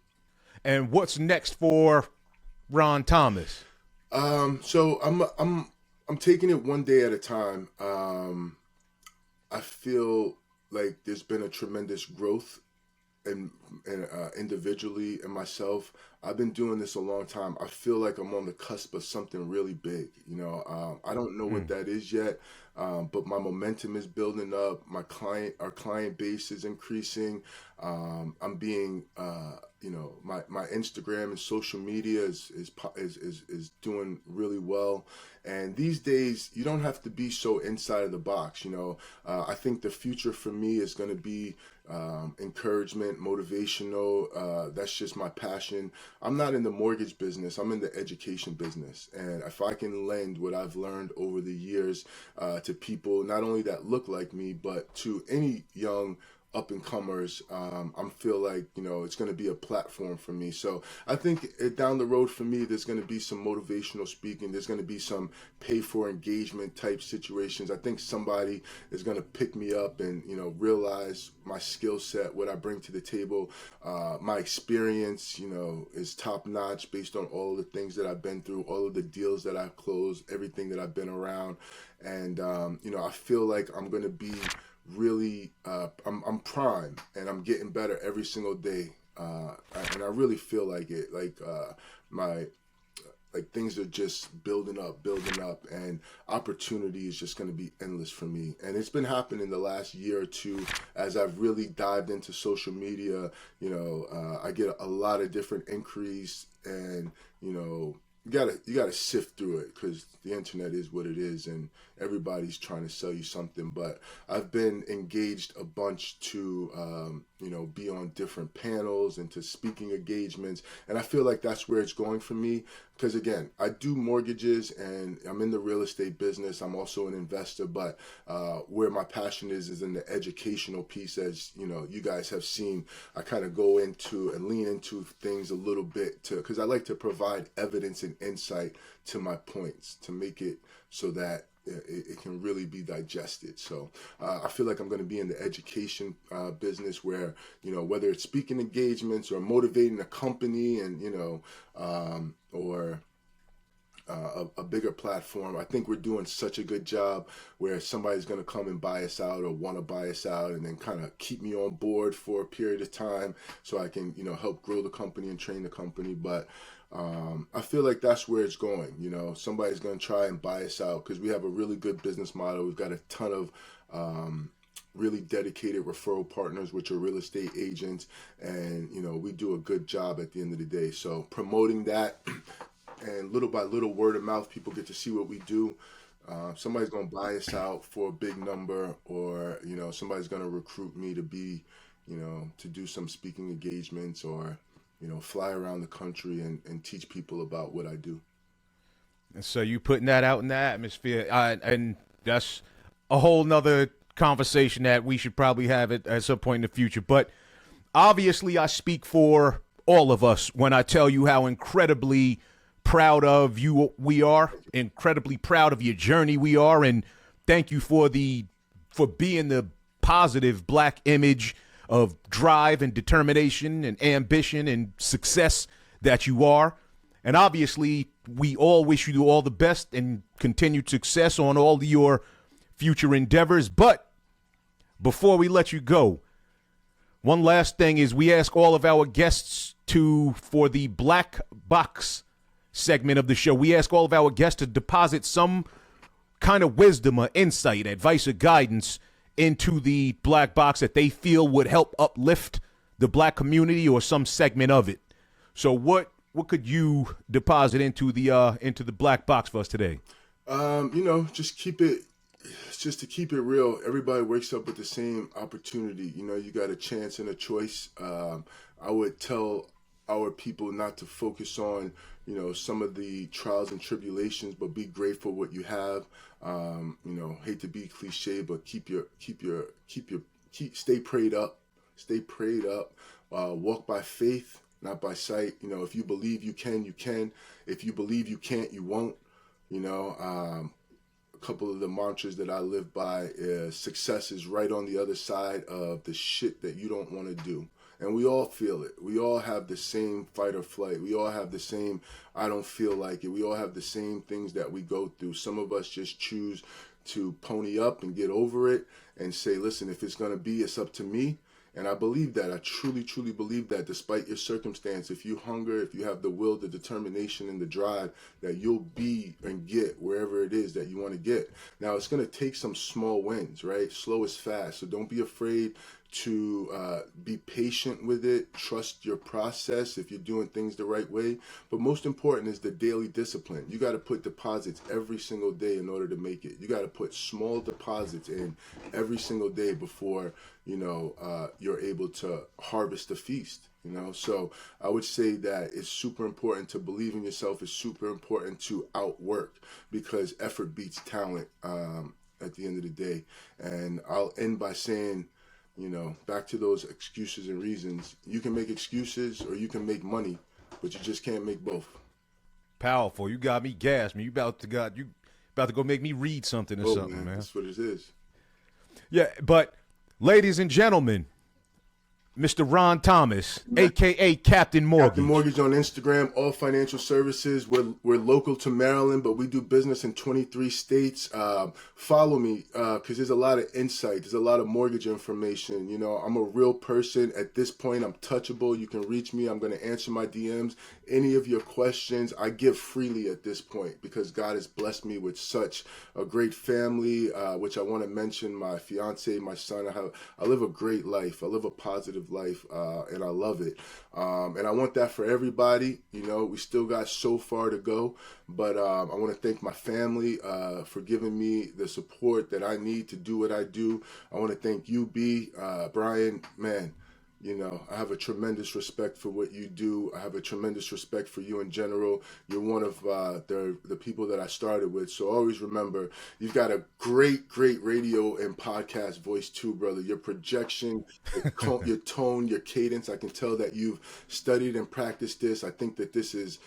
And what's next for Ron Thomas? So I'm taking it one day at a time. I feel like there's been a tremendous growth and individually and myself. I've been doing this a long time. I feel like I'm on the cusp of something really big. You know, I don't know what that is yet, but my momentum is building up. Our client base is increasing. I'm being, my Instagram and social media is doing really well. And these days, you don't have to be so inside of the box. You know, I think the future for me is going to be encouragement, motivational. That's just my passion. I'm not in the mortgage business. I'm in the education business. And if I can lend what I've learned over the years to people, not only that look like me, but to any young up-and-comers, I feel like, you know, it's going to be a platform for me. So I think down the road for me, there's going to be some motivational speaking. There's going to be some pay-for-engagement type situations. I think somebody is going to pick me up and, you know, realize my skill set, what I bring to the table. My experience, you know, is top-notch based on all of the things that I've been through, all of the deals that I've closed, everything that I've been around. And, I feel like I'm going to be really, I'm prime, and I'm getting better every single day, and I really feel like it. Like things are just building up, and opportunity is just going to be endless for me. And it's been happening the last year or two as I've really dived into social media. You know, I get a lot of different inquiries, and you gotta sift through it, because the internet is what it is, and everybody's trying to sell you something. But I've been engaged a bunch to be on different panels and to speaking engagements, and I feel like that's where it's going for me. Because again, I do mortgages and I'm in the real estate business. I'm also an investor, but where my passion is in the educational piece. As you know, you guys have seen, I kind of go into and lean into things a little bit because I like to provide evidence and insight to my points to make it so that it can really be digested. So I feel like I'm going to be in the education business where, whether it's speaking engagements or motivating a company and, or a bigger platform. I think we're doing such a good job where somebody's going to come and buy us out or want to buy us out and then kind of keep me on board for a period of time so I can, help grow the company and train the company. But I feel like that's where it's going. Somebody's going to try and buy us out because we have a really good business model. We've got a ton of really dedicated referral partners, which are real estate agents. And, we do a good job at the end of the day. So promoting that, and little by little, word of mouth, people get to see what we do. Somebody's going to buy us out for a big number, or, somebody's going to recruit me to be, to do some speaking engagements or, fly around the country and teach people about what I do. And so you putting that out in the atmosphere, and that's a whole nother conversation that we should probably have at some point in the future. But obviously I speak for all of us when I tell you how incredibly proud of you we are, incredibly proud of your journey we are, and thank you for the for being the positive black image of drive and determination and ambition and success that you are. And obviously, we all wish you all the best and continued success on all your future endeavors. But before we let you go, one last thing is we ask all of our guests for the Black Box segment of the show, we ask all of our guests to deposit some kind of wisdom or insight, advice or guidance into the black box that they feel would help uplift the black community or some segment of it. So what could you deposit into the black box for us today? Just to keep it real, everybody wakes up with the same opportunity. You got a chance and a choice. I would tell our people not to focus on, some of the trials and tribulations, but be grateful what you have. Hate to be cliche, but stay prayed up. Stay prayed up. Walk by faith, not by sight. If you believe you can, you can. If you believe you can't, you won't. A couple of the mantras that I live by is success is right on the other side of the shit that you don't want to do. And we all feel it. We all have the same fight or flight. We all have the same, I don't feel like it. We all have the same things that we go through. Some of us just choose to pony up and get over it and say, listen, if it's going to be, it's up to me. And I believe that. I truly, truly believe that despite your circumstance, if you hunger, if you have the will, the determination, and the drive, that you'll be and get wherever it is that you want to get. Now, it's going to take some small wins, right? Slow is fast. So don't be afraid to be patient with it. Trust your process if you're doing things the right way. But most important is the daily discipline. You got to put deposits every single day in order to make it. You got to put small deposits in every single day before you're able to harvest the feast. So I would say that it's super important to believe in yourself. It's super important to outwork, because effort beats talent at the end of the day. And I'll end by saying, back to those excuses and reasons. You can make excuses or you can make money, but you just can't make both. Powerful. You got me gassed, man. You about to go make me read something or something, man. That's what it is. Yeah, but ladies and gentlemen, Mr. Ron Thomas, a.k.a. Captain Mortgage. Captain Mortgage on Instagram, all financial services. We're local to Maryland, but we do business in 23 states. Follow me because there's a lot of insight. There's a lot of mortgage information. I'm a real person. At this point, I'm touchable. You can reach me. I'm going to answer my DMs. Any of your questions, I give freely at this point because God has blessed me with such a great family, which I want to mention, my fiance, my son. I live a great life. I live a positive life, and I love it. And I want that for everybody. We still got so far to go, but I want to thank my family for giving me the support that I need to do what I do. I want to thank you, B, Brian, man. I have a tremendous respect for what you do. I have a tremendous respect for you in general. You're one of the people that I started with. So always remember, you've got a great, great radio and podcast voice too, brother. Your projection, your tone, your cadence. I can tell that you've studied and practiced this. I think that this is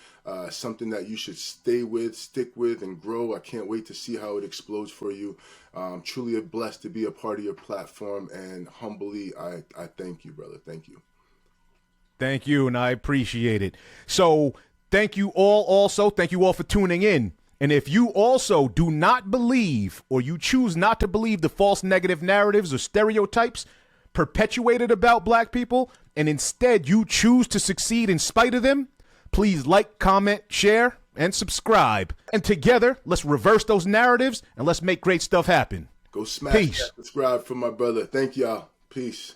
something that you should stay with, stick with, and grow. I can't wait to see how it explodes for you. Truly blessed to be a part of your platform, and humbly, I thank you, brother. Thank you. Thank you, and I appreciate it. So thank you all also. Thank you all for tuning in. And if you also do not believe, or you choose not to believe the false negative narratives or stereotypes perpetuated about black people, and instead you choose to succeed in spite of them, please like, comment, share, and subscribe. And together, let's reverse those narratives and let's make great stuff happen. Go smash that subscribe for my brother. Thank y'all. Peace.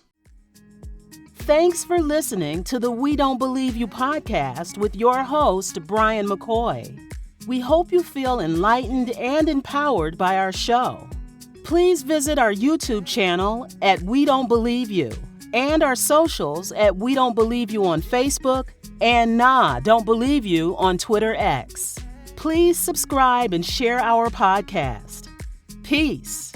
Thanks for listening to the We Don't Believe You podcast with your host, Brian McCoy. We hope you feel enlightened and empowered by our show. Please visit our YouTube channel at We Don't Believe You and our socials at We Don't Believe You on Facebook and Nah, Don't Believe You on Twitter X. Please subscribe and share our podcast. Peace.